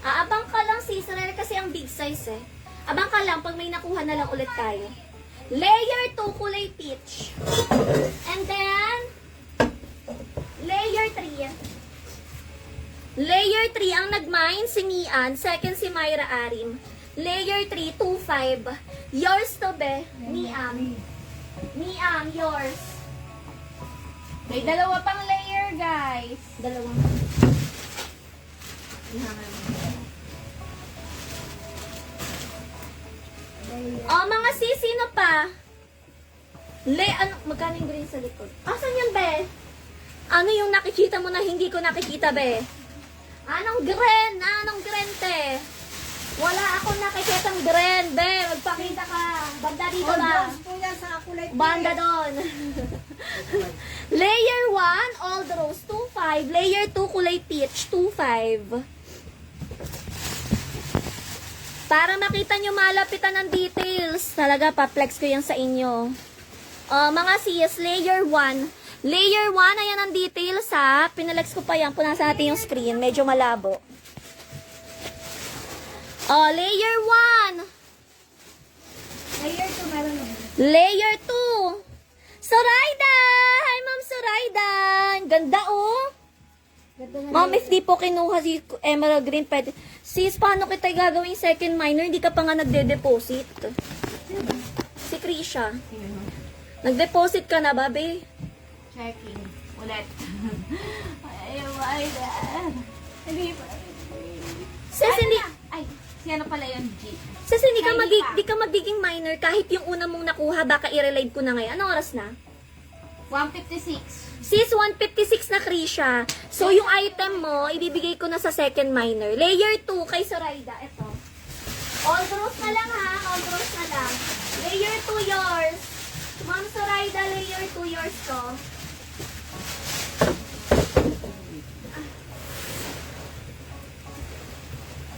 Aabang ka lang sis, kasi ang big size eh. Abang ka lang pag may nakuha na lang ulit tayo. Layer 2 kulay peach. And then layer 3. Layer 3 ang nagmine si Mian, second si Myra Arim. Layer 3 2,500. Yours to be, Mian. Mian, yours. May dalawa pang layer, guys. Dalawang. Oh, mga sis, sino pa? Ano, magkano yung green sa likod? Asan yan, be? Ano yung nakikita mo na hindi ko nakikita, be? Anong green? Anong green, te? Wala akong nakikitang green, be. Magpakita ka. Banda dito na. po yan sa kulay pink. Banda doon. Layer 1, all rose, 2,500. Layer 2, kulay peach, 2,500. Para makita nyo malapitan ng details. Talaga, pa-flex ko yan sa inyo. Mga sis, layer 1. Layer 1, ayan ang details ha. Pinalex ko pa yan. Punasa natin yung screen. Medyo malabo. Layer 1. Layer 2 meron na. Layer 2. Zoraida! Hi, Ma'am Zoraida! Ang ganda, oh. Ganda na. Ma'am, if di po kinuha si Emerald Green, pwede. Sis, paano kita gagawing second minor? Hindi ka pa nga nagde-deposit. Si Krisha. Nag-deposit ka na, babe? Checking. Ulit. Ay, why that? Hindi pa. Sis, hindi, Ay, si ano pala yun, G? sis, hindi ka, Hindi pa. di ka magiging minor kahit yung una mong nakuha, baka i-relive ko na ngayon. Anong oras na? 156. Sis, 156 na Krisha. So, yung item mo, ibibigay ko na sa second minor. Layer 2 kay Zoraida. Ito. All rose na lang ha. All rose na lang. Layer 2 yours. Ma'am Zoraida, layer 2 yours to.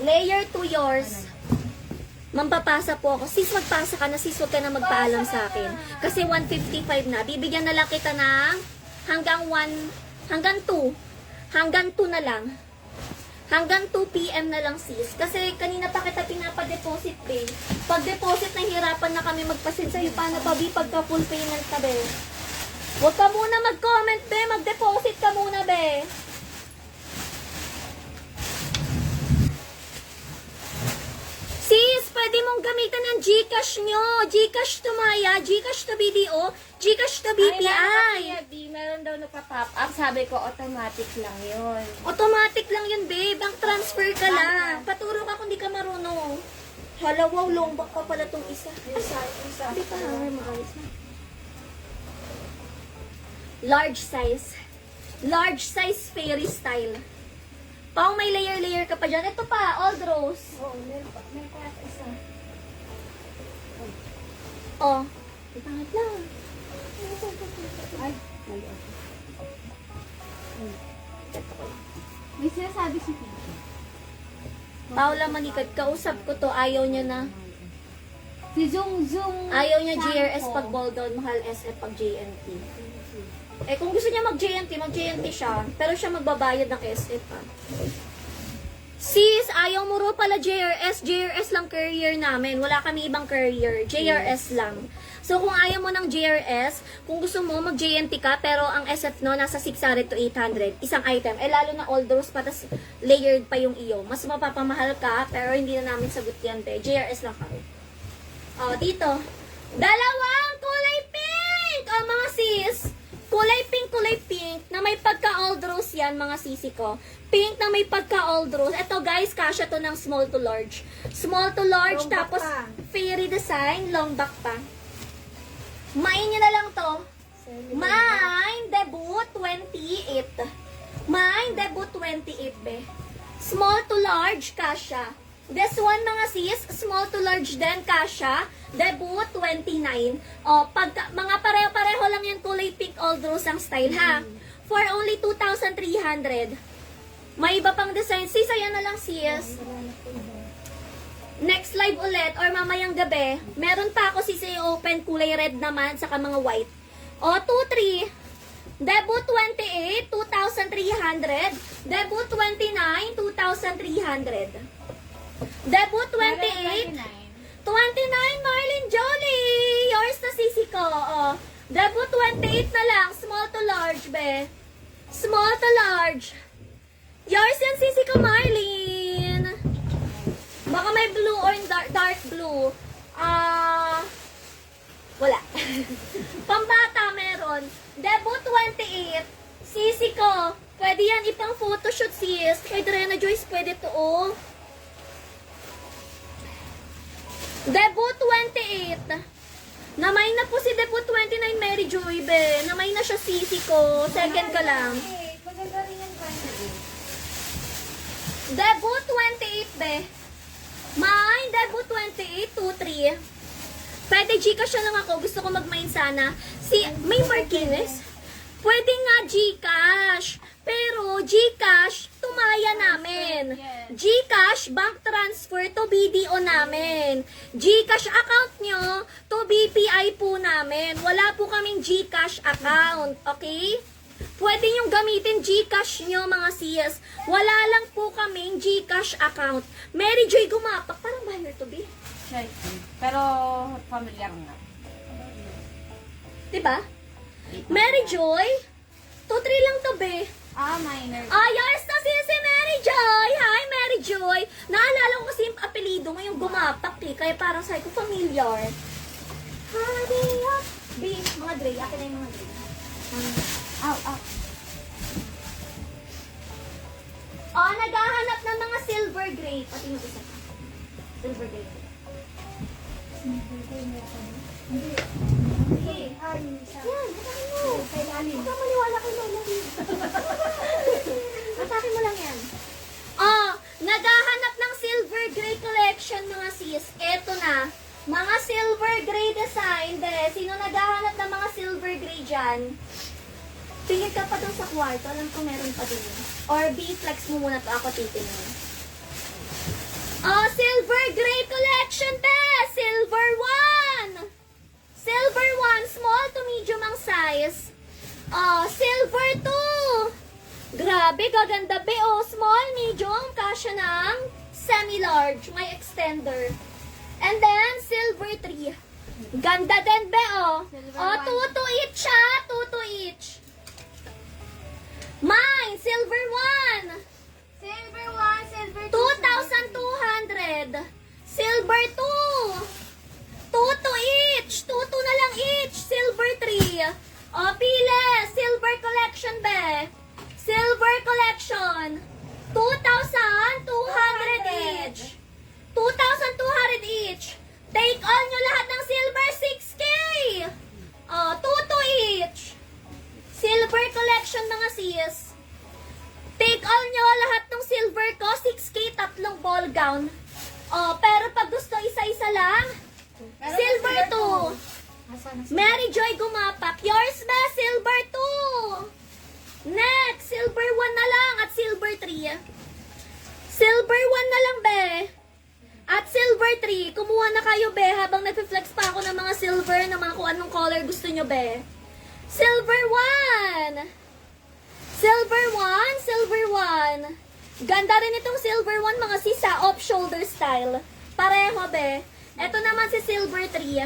Layer 2 yours. Mampapasa po ako. Sis, magpasa ka na. Sis, huwag ka na magpaalam sa akin. Kasi 155 na. Bibigyan na lang kita ng hanggang 2. Hanggang 2 na lang. Hanggang 2 p.m. na lang, sis. Kasi kanina pa kita pinapadeposit, be. Pag deposit, nahihirapan na kami magpasin sa'yo. Paano pa, be? Pagka full payment ka, be. Huwag ka muna mag-comment, be. Mag-deposit ka muna, be. Sis, pwede mong gamitan ng Gcash nyo. Gcash to Maya, Gcash to BDO, Gcash to BPI. Meron daw nagpa-pop up. Sabi ko, automatic lang yun. Automatic lang yun, babe. Bank transfer ka lang. Paturo ka kung di ka marunong. Hala, wow, long back pa pala tong isa. Hindi pa maayos na. Large size. Large size fairy style. Pao, may layer-layer ka pa dyan. Ito pa, all rose. Oo, meron pa isa. Oh. Ipangat lang. Ay, mali ako. May sinasabi si Piki. Paula Manikad, kausap ko to. Ayaw niya na. Si Zung Zung. Ayaw niya Sampo. GRS pag ball down, mahal SF pag JNT. Eh, kung gusto niya mag-JNT siya. Pero siya magbabayad ng SF, ha. Sis, ayaw mo ro pala JRS. JRS lang courier namin. Wala kami ibang courier. JRS lang. So, kung ayaw mo ng JRS, kung gusto mo mag-JNT ka, pero ang SF no, nasa 600 to 800. Isang item. Eh, lalo na all those patas layered pa yung iyo. Mas mapapamahal ka, pero hindi na namin sagot yan, te. JRS lang kami. Oh, dito. Dalawang kulay pink! Oh, mga sis. Kulay pink, na may pagka-old rose yan, mga sisi ko. Pink na may pagka-old rose. Ito guys, kasya to ng small to large. Small to large, Long back tapos pa. fairy design, long back pa. Main nyo na lang to. Mine debut 28. Mine debut 28, be. Small to large, kasha. This one, mga sis, small to large din, kasha. Debut 29. O, mga pareho-pareho lang yung kulay pink old rose ang style, ha? For only 2,300. May iba pang design. Sis, ayan na lang, sis. Next live ulit, or mamayang gabi, meron pa ako sis open kulay red naman, saka mga white. O, 2-3. Debut 28, 2,300. Debut 29, 2,300. Debut 28, 29, Marlene Jolie. Yours na sisi ko. O, debut 28 na lang. Small to large, be. Small to large. Yours yan sisi ko, Marlene. Baka may blue or dark blue. Wala. Pambata meron. Debut 28. Sisi ko. Pwede yan ipang photoshoot, sis. Kay Drena Joyce, pwede to, oh. Debut 28. Namay na po si Debut 29, Mary Joy, be. Namay na siya, sisi ko. Second ka lang. Maganda rin yan pa. Debut 28, be. Mine, debut 28, 2-3. Pwede Gcash lang ako. Gusto ko mag-mine sana. May Marquines? Pwede nga Gcash. Pero Gcash, tumaya namin. Gcash, bank transfer to BDO namin. Gcash account nyo, to BPI po namin. Wala po kaming Gcash account. Okay? Pwede nyo gamitin Gcash nyo, mga sis. Wala lang po kaming Gcash account. Mary Joy Gumapak, parang buyer to be. Pero, familiar nga. Diba? Mary Joy, 2-3 lang to be. Minor. Yours na si Mary Joy. Hi, Mary Joy. Naalala ko kasi yung apelido mo, yung Gumapak, eh. Kaya parang sabi ko familiar. Hurry up. B, mga Dre. Akin na yung mga Dre. Naghahanap ng mga silver gray. Pati yung isa. Silver gray. Sige. Yan, atakin mo. Huwag kang maniwala kay Lola. Atakin mo lang yan. Naghahanap ng silver gray collection, mga sis. Eto na. Mga silver gray design. Sino naghahanap ng mga silver gray dyan? Tingin ka pa dun sa kwarto. Alam ko meron pa dun. Or B-flex mo muna to. Ako titingin. Silver gray collection, be! Silver 1! Silver 1, small to medium ang size. Silver 2! Grabe, gaganda, be. Small, medium, kasya ng semi-large. May extender. And then, silver 3. Ganda din, be, 2 to each, ha? 2 to each. Mine, silver 1. Silver 1, silver 2. 2,200. Silver 2. 2 to each. 2 na lang each. Silver 3. Pile. Silver collection, be. Silver collection. 2,200 each. 2,200 each. Take all nyo lahat ng silver, 6K. 2 to each. Silver collection, mga sis. Take all nyo lahat ng silver ko, 6K, 3 ball gown. Pero pag gusto isa-isa lang, silver 2. Mary Joy Gumapak. Yours ba? Silver 2. Next, silver 1 na lang at silver 3. Silver 1 na lang, be. At silver 3. Kumuha na kayo, be, habang nag-flex pa ako ng mga silver na mga kung anong color gusto nyo, be. Silver 1. Silver 1, silver 1. Ganda rin itong silver 1, mga sisa, off-shoulder style. Pareho, be. Ito naman si silver 3.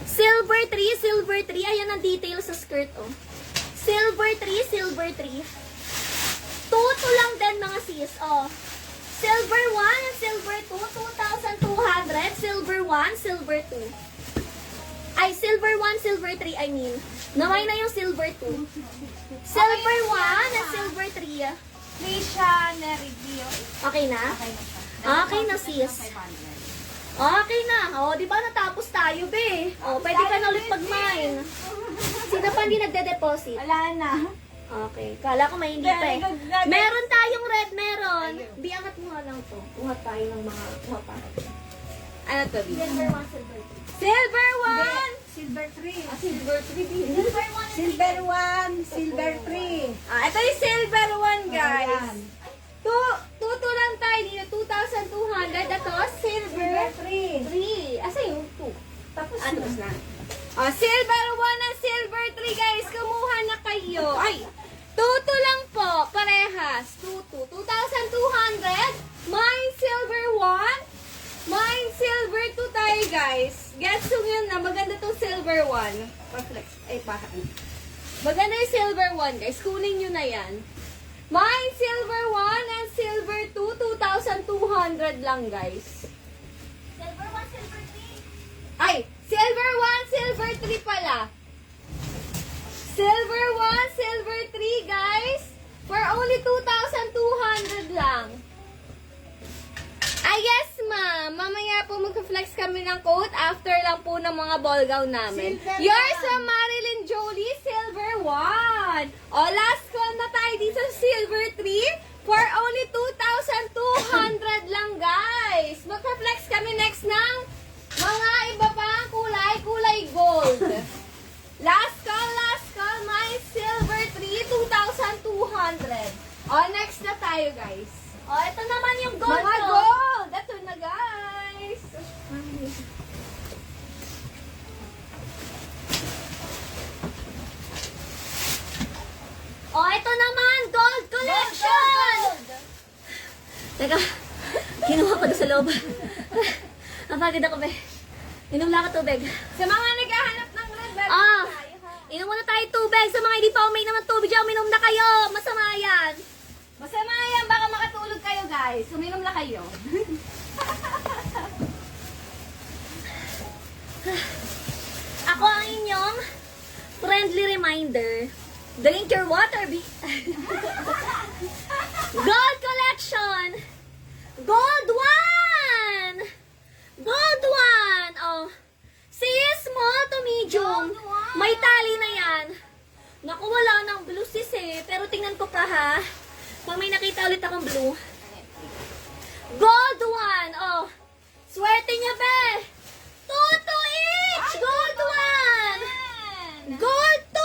Silver 3, silver 3. Ayan ang detail sa skirt, Silver 3, silver 3. 2 lang din, mga sis, Silver 1 and silver 2, 2,200. Silver 1, silver 2. Ay, silver 1, silver 3, I mean. Naway na yung silver 2. Silver 1 and silver 3. Trisha Nerivio. Okay na? Okay na siya. Okay na, sis. 500. Okay na. Di ba natapos tayo? tayo, be. O, pwede ka na ulit mag-mine. Sino pa hindi nagde-deposit? Wala na. Okay, kala ko may hindi pa eh. Meron tayong red, meron. Bi, angat mo nga lang to. Kuha tayo ng mga kuha pa. Ano to, B? Silver 1, silver 2. Silver 1! Silver 3. Silver 3, Bi. Silver 1. Silver 1, silver 3. Ito yung silver 1, guys. Ayan. Tuto lang tayo dito, 2,200. Ito, silver Silver 3. 3. Asa yung 2? Tapos Ano na. Silver 1 and silver 3, guys. Kumuha na kayo. Ay, tuto lang po. Parehas. Tuto. 2,200. Mine silver 1. Mine silver 2 tayo, guys. Gets nyo yun na. Maganda tong silver 1. Pa-flex. Ay, pahaan. Maganda yung silver 1, guys. Kunin nyo na yan. Mine silver 1 and silver 2. 2,200 lang, guys. Silver 1, silver 3. Ay, silver 1, silver 3 pala. Silver 1, silver 3, guys. For only 2,200 lang. Ay, yes, ma'am. Mamaya po mag-flex kami ng code after lang po ng mga ball gown namin. Silver Yours one. from Marilyn Jolie, silver 1. O, last call na tayo dito sa silver 3 for only 2,200 lang, guys. Mag-flex kami next ng mga iba pang kulay gold. Last call, my silver 3, 2,200. O, next na tayo, guys. O, ito naman yung gold Mga ko. gold! Ito na, guys. O, ito naman, gold collection! Teka, kinuha ko doon sa loob. Napagod ako, be. Inom lang ako tubig. Sa mga naghahanap ng red velvet Ah! tayo, ha? Inom muna tayo tubig. Sa mga hindi pa uminom ng tubig dyan, uminom na kayo. Masama yan. Masama yan, baka makatulog kayo, guys. Uminom na kayo. Ako ang inyong friendly reminder. Drink your water, be. Gold collection! Gold one! Gold one! Oh. Say small to medium. Gold one. May tali na yan. Naku, wala ng blue sis eh. Pero tingnan ko pa ha. Pag may nakita ulit akong blue. Gold one! Oh. Swerte niya, be. 2 each! Gold one! Gold 2!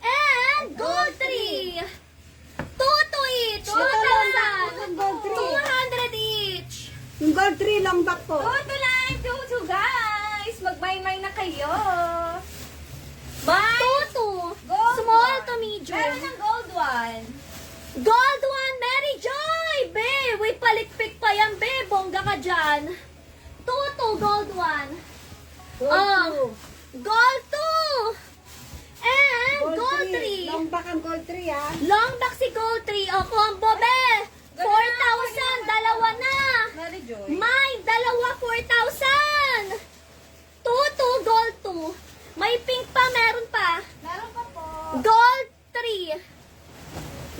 And gold 3! 2 each! Ito lang ba? 2,000! Gold 3. 200 each! Yung gold 3 long back po. Tuto lang, tuto, guys. Magmay-may na kayo. Tutu! Gold Small one. to medium. Meron ng gold one. Gold one, Mary Joy! Be, wait, palikpik pa yan, be. Bongga ka dyan. Tutu, gold one. Gold Oh. Gold 2! And 2. gold 3. Long back ang gold 3 ha. Long back si gold 3. O, combo, be. 4,000. Dalawa na. Mary Joy. Mine, dalawa, 4,000. 2, gold 2. May pink pa, meron pa. Meron pa po. Gold 3.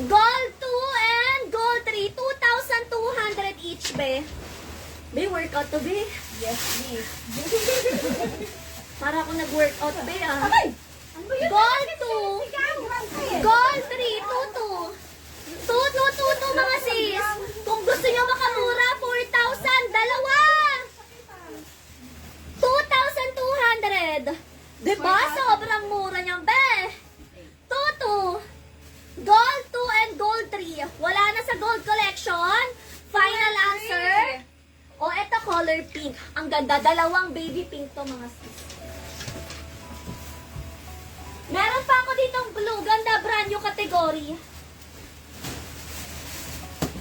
Gold 2 and gold 3. 2,200 each, be. Be, workout to, be. Yes, please. Para ako nag-workout, be, ah. Ano ba yun? Gold 2. Gold 3. 2, mga sis. Kung gusto nyo makamura, 4,000. Dalawa. 2,200. Diba? Sobrang mura niyan, be. 2. Gold 2 and gold 3. Wala na sa gold collection. Final answer. O, eto color pink. Ang ganda. Dalawang baby pink to, mga sis. Meron pa ako ditong blue. Ganda, brand new category.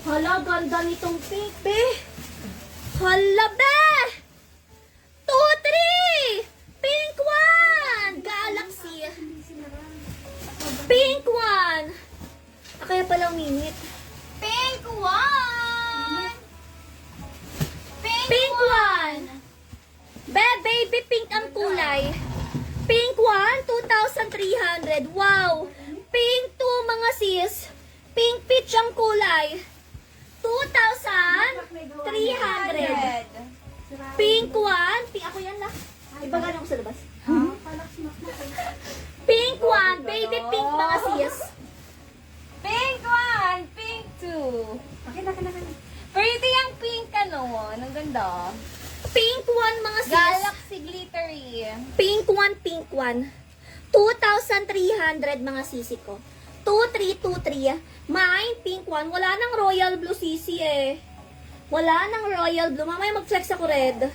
Hala, ganda nitong pink, be. Hala, be. 2, 3. Pink one. Galaxy. Pink one. Kaya pala uminit. Pink one. Pink one. Be, baby pink ang kulay. Pink one, 2,300. Wow. Pink 2, mga sis. Pink peach ang kulay. 2,300. Pink one. Pink, ako yan lang. Pink one. 2,300 mga sisi ko. 2,323. Mine, pink one. Wala nang royal blue sisi eh. Wala nang royal blue. Mamaya mag-flex ako red.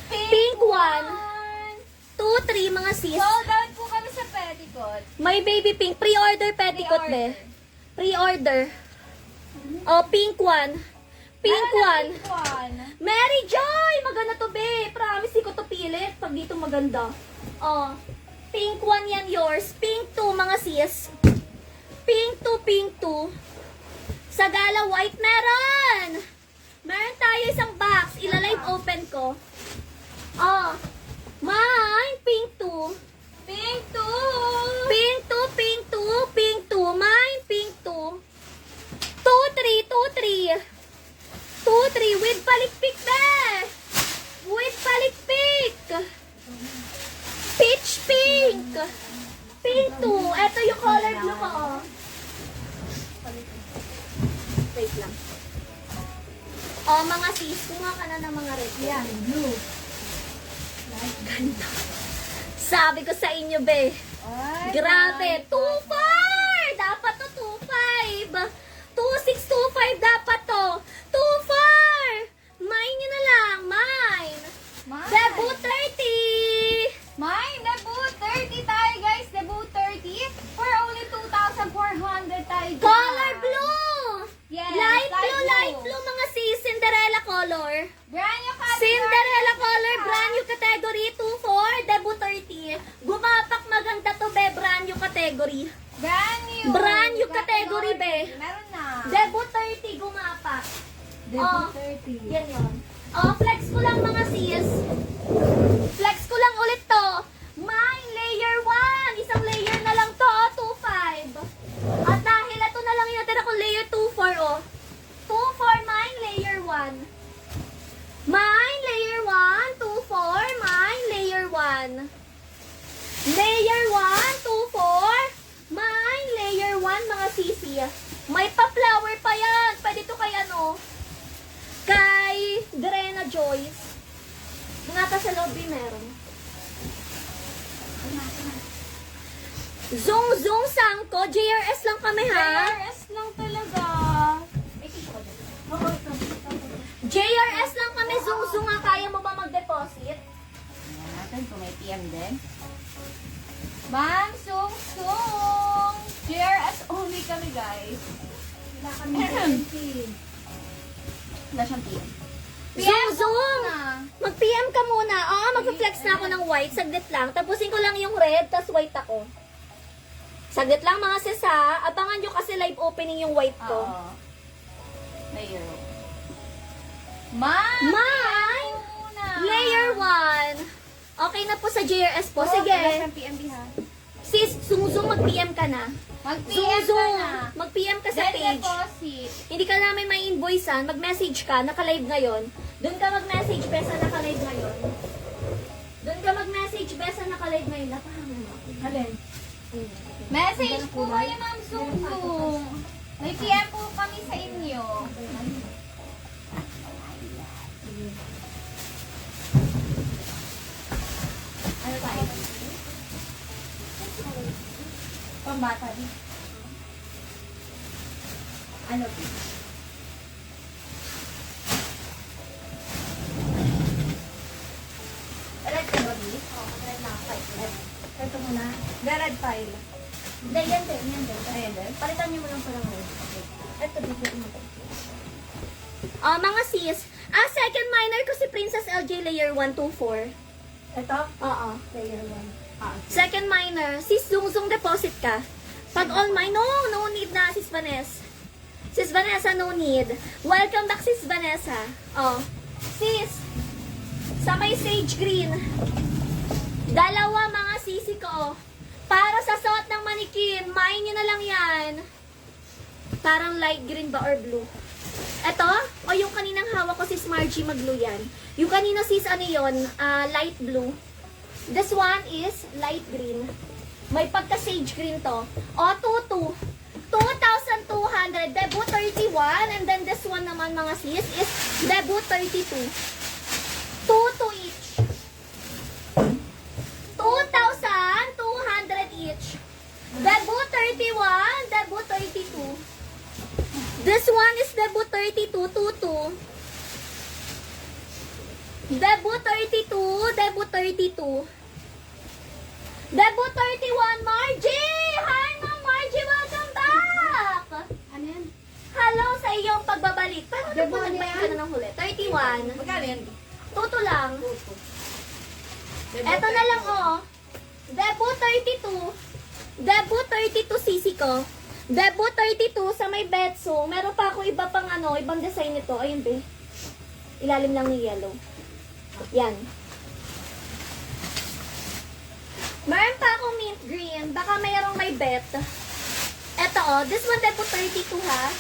Pink one. 2,3 mga sis. Sold out po kami sa petticoat. May baby pink. Pre-order petticoat be. Pre-order. Oh, pink one. Pink one. Pink one. Mary Joy! Maganda to, be. Promise, di ko to pilit. Pag dito maganda. Oh. Pink one yan yours. Pink 2, mga sis. Pink 2. Sagala white meron. Meron tayo isang box. Ila-live open ko. Oh. Mine, pink 2. Pink 2. Pink 2. Mine, pink 2. 2-3 with palikpik be. With palikpik. Peach pink. Pink 2. Ito yung color blue ko, oh. Wait lang. Oh, mga sis, kumuha ka na ng mga red. Yan, blue. Ganda. Sabi ko sa inyo, be. Ay, Grabe. 2-4. Dapat to 2-5. 2-6-2-5 dapat to. 2-4. Mine nyo na lang. Mine. Mine. Debut 30. Mine, debut 30 tayo guys. Debut 30 for only 2,400 tayo dyan. Color blue. Yes, Light blue mga sis. Cinderella color. Brand new category. Cinderella color, brand new category. 2-4. Debut 30. Gumapak maganda to, be. Brand new category. Brand new. Brand new category, be. Meron na. Debut 30, gumapak. Debut Oh. 30. Yan yun. Oh, flex ko lang mga sis. Flex ko lang ulit to. Mine, layer 1. Isang layer na lang to, oh, 2-5. At dahil ito na lang yung natira kong layer 2-4, oh. 2-4, mine, layer 1. Mine, layer 1, 2-4, mine, layer 1. Layer 1, 2-4, mine, layer 1, mga sisi. May pa-flower pa yan. Pwede to kay ano? Kay Grena Joyce. Nata sa lobby meron. Zung Sangko. JRS lang kami ha. JRS lang talaga. JRS lang kami. Zung ha. Kaya mo ba mag-deposit? Tingnan natin kung may PM din. Ma'am Sung. JRS only kami guys. Wala kami PNP. Wala siyang PM. Zung. Mag-PM ka muna. Oo, mag-flex na ako ng white. Saglit lang. Tapusin ko lang yung red, tas white ako. Saglit lang mga sis ha. Abangan nyo kasi live opening yung white ko. Oo. Layer. Ma'am. Mine, Muna. layer 1. Okay na po sa JRS po. Wala Sige. siyang PMB ha. Sis, Zung mag-PM ka na. Mag-PM ka na. Mag-PM ka sa Then page. deposit. Hindi ka namin may invoicean, mag-message ka, naka-live ngayon. Doon ka mag-message, besa naka-live ngayon. Doon ka mag-message, besa naka-live ngayon. Napahangan mo ako. Alin? Message po kayo, Ma'am Sung. May PM po kami sa inyo. Ano tayo? Pambata din. Ano? Red ka ba, B? Oo, red na. Red. Ito muna. The red file. Hindi, yan din. Yan din. Ayan din. Palitan niyo mo lang parang red. Okay. Ito dito mo. Mga sis. Second minor ko si Princess LJ Layer 124. Ito? Oo. Layer 1. Second minor, sis Zung deposit ka. Pag all mine, no need na, sis Vanessa. Sis Vanessa, no need. Welcome back, sis Vanessa. Oh. Sis, sa may sage green. Dalawa mga sisi ko. Para sa suot ng manikin, mine nyo na lang yan. Parang light green ba or blue? Eto, o yung kaninang hawak ko sis Margie mag-blue yan. Yung kanina sis ano yun, light blue. This one is light green. May pagka-sage green to. O, 2,200. Debut 31. And then this one naman mga sis is debut 32. 2 each. Debut 32. Debut 32. Debut 31, Margie! Hi, Ma'am Margie! Welcome back! Ano yan? Hello sa iyong pagbabalik. Parang Debut nagbayad ano ka yan? na ng huli. 31. Magkano yan? Tuto lang. Eto na lang, oh. Debut 32. Debut 32 sisi ko. Debut 32 sa may Betso. Meron pa ako iba pang ano, ibang design nito. Ayun, be. Ilalim lang ni yellow. Yan. Meron pa akong mint green. Baka mayroong may bet. Eto, oh. This one, Debut 32, ha.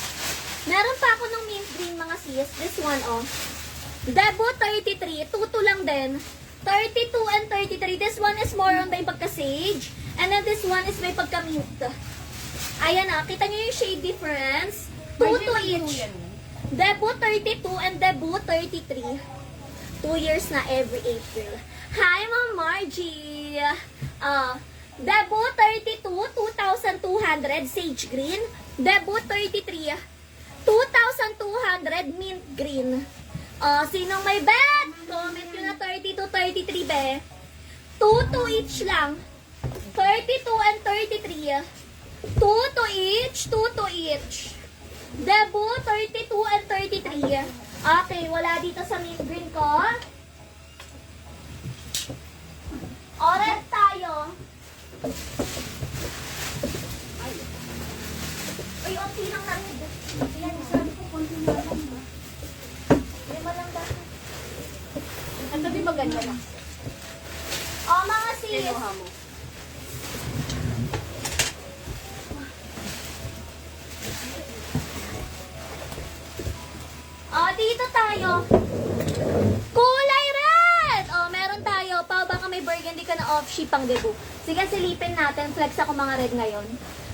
Meron pa ako ng mint green, mga sis. This one, oh. Debut 33. Tuto lang din. 32 and 33. This one is more on may pagka-sage. And then this one is may pagka-mint. Ayan na. Kita nyo yung shade difference. 2 to each. Debut 32 and debut 33. 2 years na every April. Hi, Ma'am Margie! Debut 32, 2,200 sage green. Debut 33, 2,200 mint green. Sinong may bet? Comment nyo na 32, 33, be. 2 to each lang. 32 and 33. 2 to each, 2 to each. Debut 32 and 33. Okay, wala dito sa mint green ko. Orange tayo. Uy, onti lang na rin. Ayan, Sabi ko, konti na lang ba? lima lang ba? Ito di ba ganyan lang? Mga sis. Kinuha mo. Dito tayo. Kulay red! Meron tayo. Baka may burgundy ka na off-ship ang debut. Sige, silipin natin. Flex ako mga red ngayon.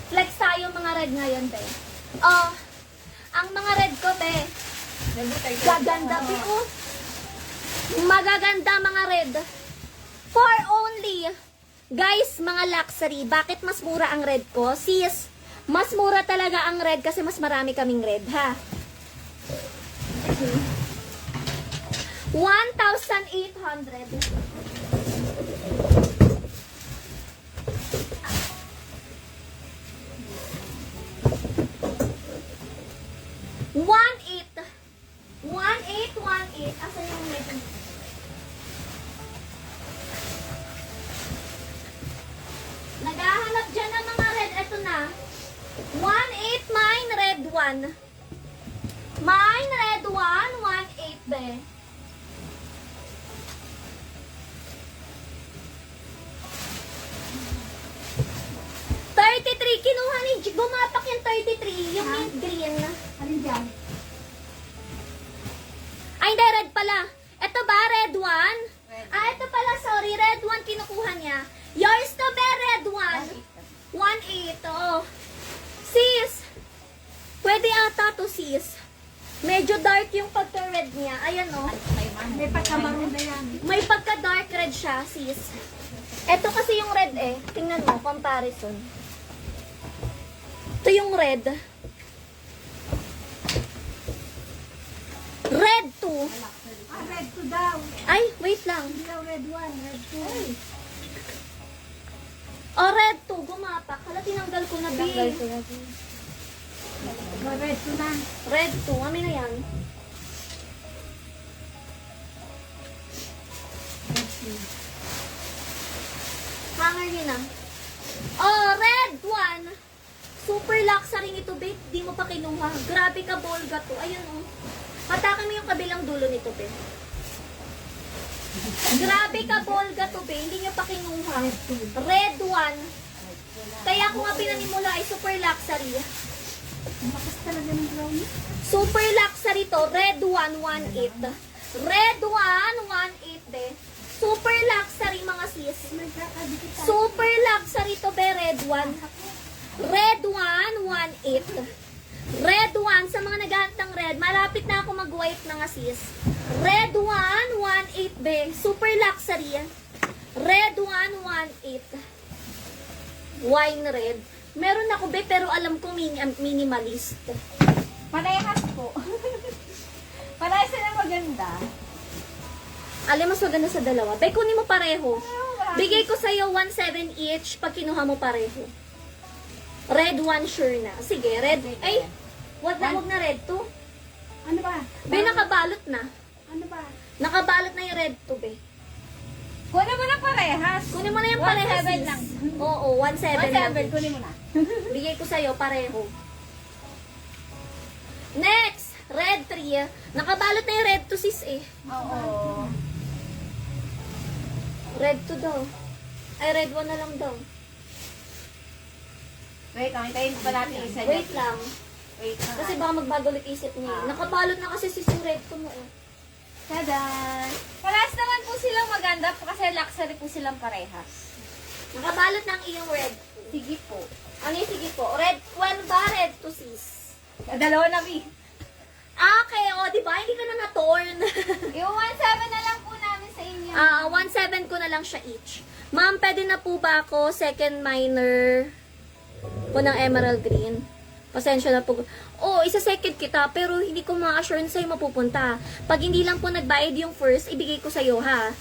Flex tayo mga red ngayon, be. Ang mga red ko, be. Gaganda, be. Magaganda mga red. For only, guys, mga luxury. Bakit mas mura ang red ko? Sis, mas mura talaga ang red kasi mas marami kaming red, ha? 1,800. One eight. 1818. Asan yung medyo? Naghahanap dyan ng mga red. Ito na. 18 mine red 1. Mine red 1. 18 be. Kinuha ni G. Bumapak yung 33. Yung mint green. Alin dyan? Ay, hindi. Red pala. Ito ba? Red 1? Ito pala. Sorry. Red 1 kinukuha niya. Yours to be red 1. 1.8. Oo. Sis. Pwede ata to, sis. Medyo dark yung pagka-red niya. Ayan, oh. May pagkamaroon na yan. May pagka-dark red siya, sis. Ito kasi yung red eh. Tingnan mo, comparison. Ito yung red. Red 2. Red 2 daw. Ay, wait lang. Hindi daw red 1, red 2. Red 2. Gumapak. Hala, tinanggal ko na, B. Red 2 na. Red 2. Amin na yan. Hanger yun na. Red 1. Super luxury nito, babe. Di mo pa kinuha. Grabe ka, Bolga to. Ayun, oh. Hatakin mo yung kabilang dulo nito, babe. Grabe ka, Bolga to, babe. Hindi nyo pa kinuha. Red 1. Kaya ko nga pinanimula ay super luxury. Makas talaga ng brownie. Super luxury to. Red 1, 1.8. Red 1, 1.8, be. Super luxury, mga sis. Nagkakadikit tayo. Super luxury to, be. Red 1. Red 1, 1.8. Red 1, sa mga naghahanap ng red, malapit na ako mag-white mga sis. Red 1, 1.8 be. Super luxury. Red 1, 1.8. Wine red. Meron ako be, pero alam ko minimalist. Parehas po. Parehas sila maganda. Alin mas maganda sa dalawa? Be, kunin mo pareho. Bigay ko sa'yo 1.7 each pag kinuha mo pareho. Red 1 sure na. Sige, red. Ay, wag na red 2. Ano ba? Be, nakabalot na. Ano ba? Nakabalot na yung red 2, be. Kunin mo na parehas. Kunin mo na yung parehas. 1.7 sis. lang. Oo, 1.7 lang. 1.7, kunin mo na. Bigay ko sa'yo pareho. Next, red 3. Nakabalot na yung red 2, sis eh. Oo. Red 2 daw. Ay, red 1 na lang daw. Wait, hintayin pa natin isa Wait lang. Wait lang. Kasi baka magbago ulit isip niya. Nakabalot na kasi sis yung red 2 mo eh. Tadan! Parehas naman po silang maganda kasi luxury po silang parehas. Nakabalot ng iyong red 2. Sige po. Ano yung sige po? Red 1 ba? Red 2 sis? Dalawa na, Mi. Okay, o, di ba? Hindi ka na na-torn. Yung 1.7 na lang po namin sa inyo. 1.7 ko na lang siya each. Ma'am, pwede na po ba ako second minor po ng emerald green? Pasensya na po. Oo, isa-second kita, pero hindi ko ma-assure sa'yo mapupunta. Pag hindi lang po nagbayad yung first, ibigay ko sa'yo, ha?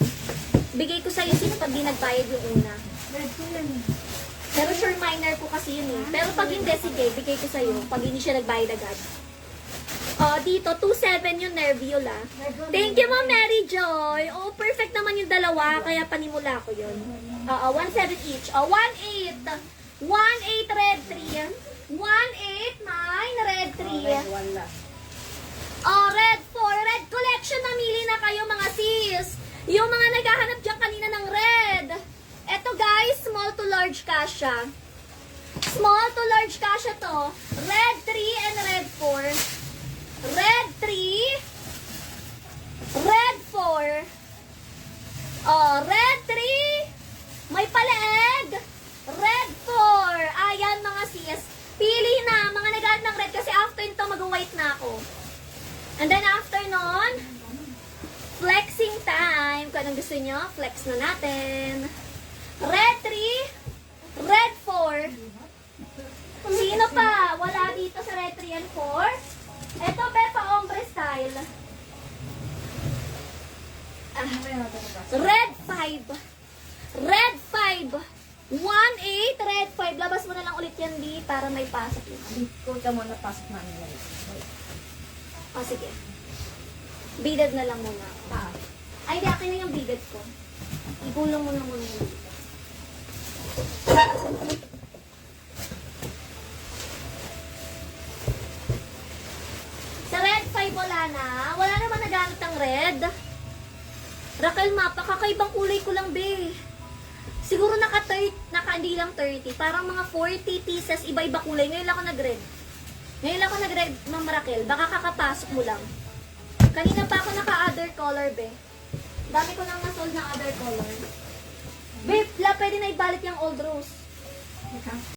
Bigay ko sa'yo sis pag di nagbayad yung una. Red 2 yan eh. Pero sure minor po kasi yun eh. Pero pag hindi, sige, bigay ko sa'yo. Pag hindi siya nagbayad agad. Dito, 2.7 yung Nerviol, ah. Thank you, Ma'am Mary Joy. Oh, perfect naman yung dalawa, kaya panimula ko yun. 1.7 each. 1.8. 1.8 red 3. 1.8 mine, red 3. Wala. Red 4. Red collection, namili na kayo mga sis. Yung mga naghahanap dyan kanina ng red. Eto guys, small to large kasha. Small to large kasha to. Red 3 and red 4. Red 3. Red 4. Red 3. May palaeg. Red 4. Ayan mga sis. Pili na. Mga naghahanap ng red kasi after nito mag-white na ako. And then after nun, flexing time. Kung anong gusto nyo, flex na natin. Red 3. Red 4. Sino pa? Wala dito sa red 3 and 4. Ito, Bepa Ombre style. Red 5. Red 5. 1.8, red 5. Labas mo na lang ulit yan, Di, para may pasok yun. Kung ka muna pasok namin yan. Sige. Beaded na lang muna ako. Ay, di, akin na yung beaded ko. Igulong mo na muna yun. Sa red 5 wala na. Wala naman nagamit ng red. Raquel Mapa, kakaibang kulay ko lang, be. Siguro hindi lang 30. Parang mga 40 pieces, iba-iba kulay. Ngayon lang ako nag-red. Ngayon lang ako nag-red, Ma'am Raquel. Baka kakapasok mo lang. Kanina pa ako naka-other color, be. Dami ko nang nasold ng other color. Babe, pwede na ibalik yung old rose.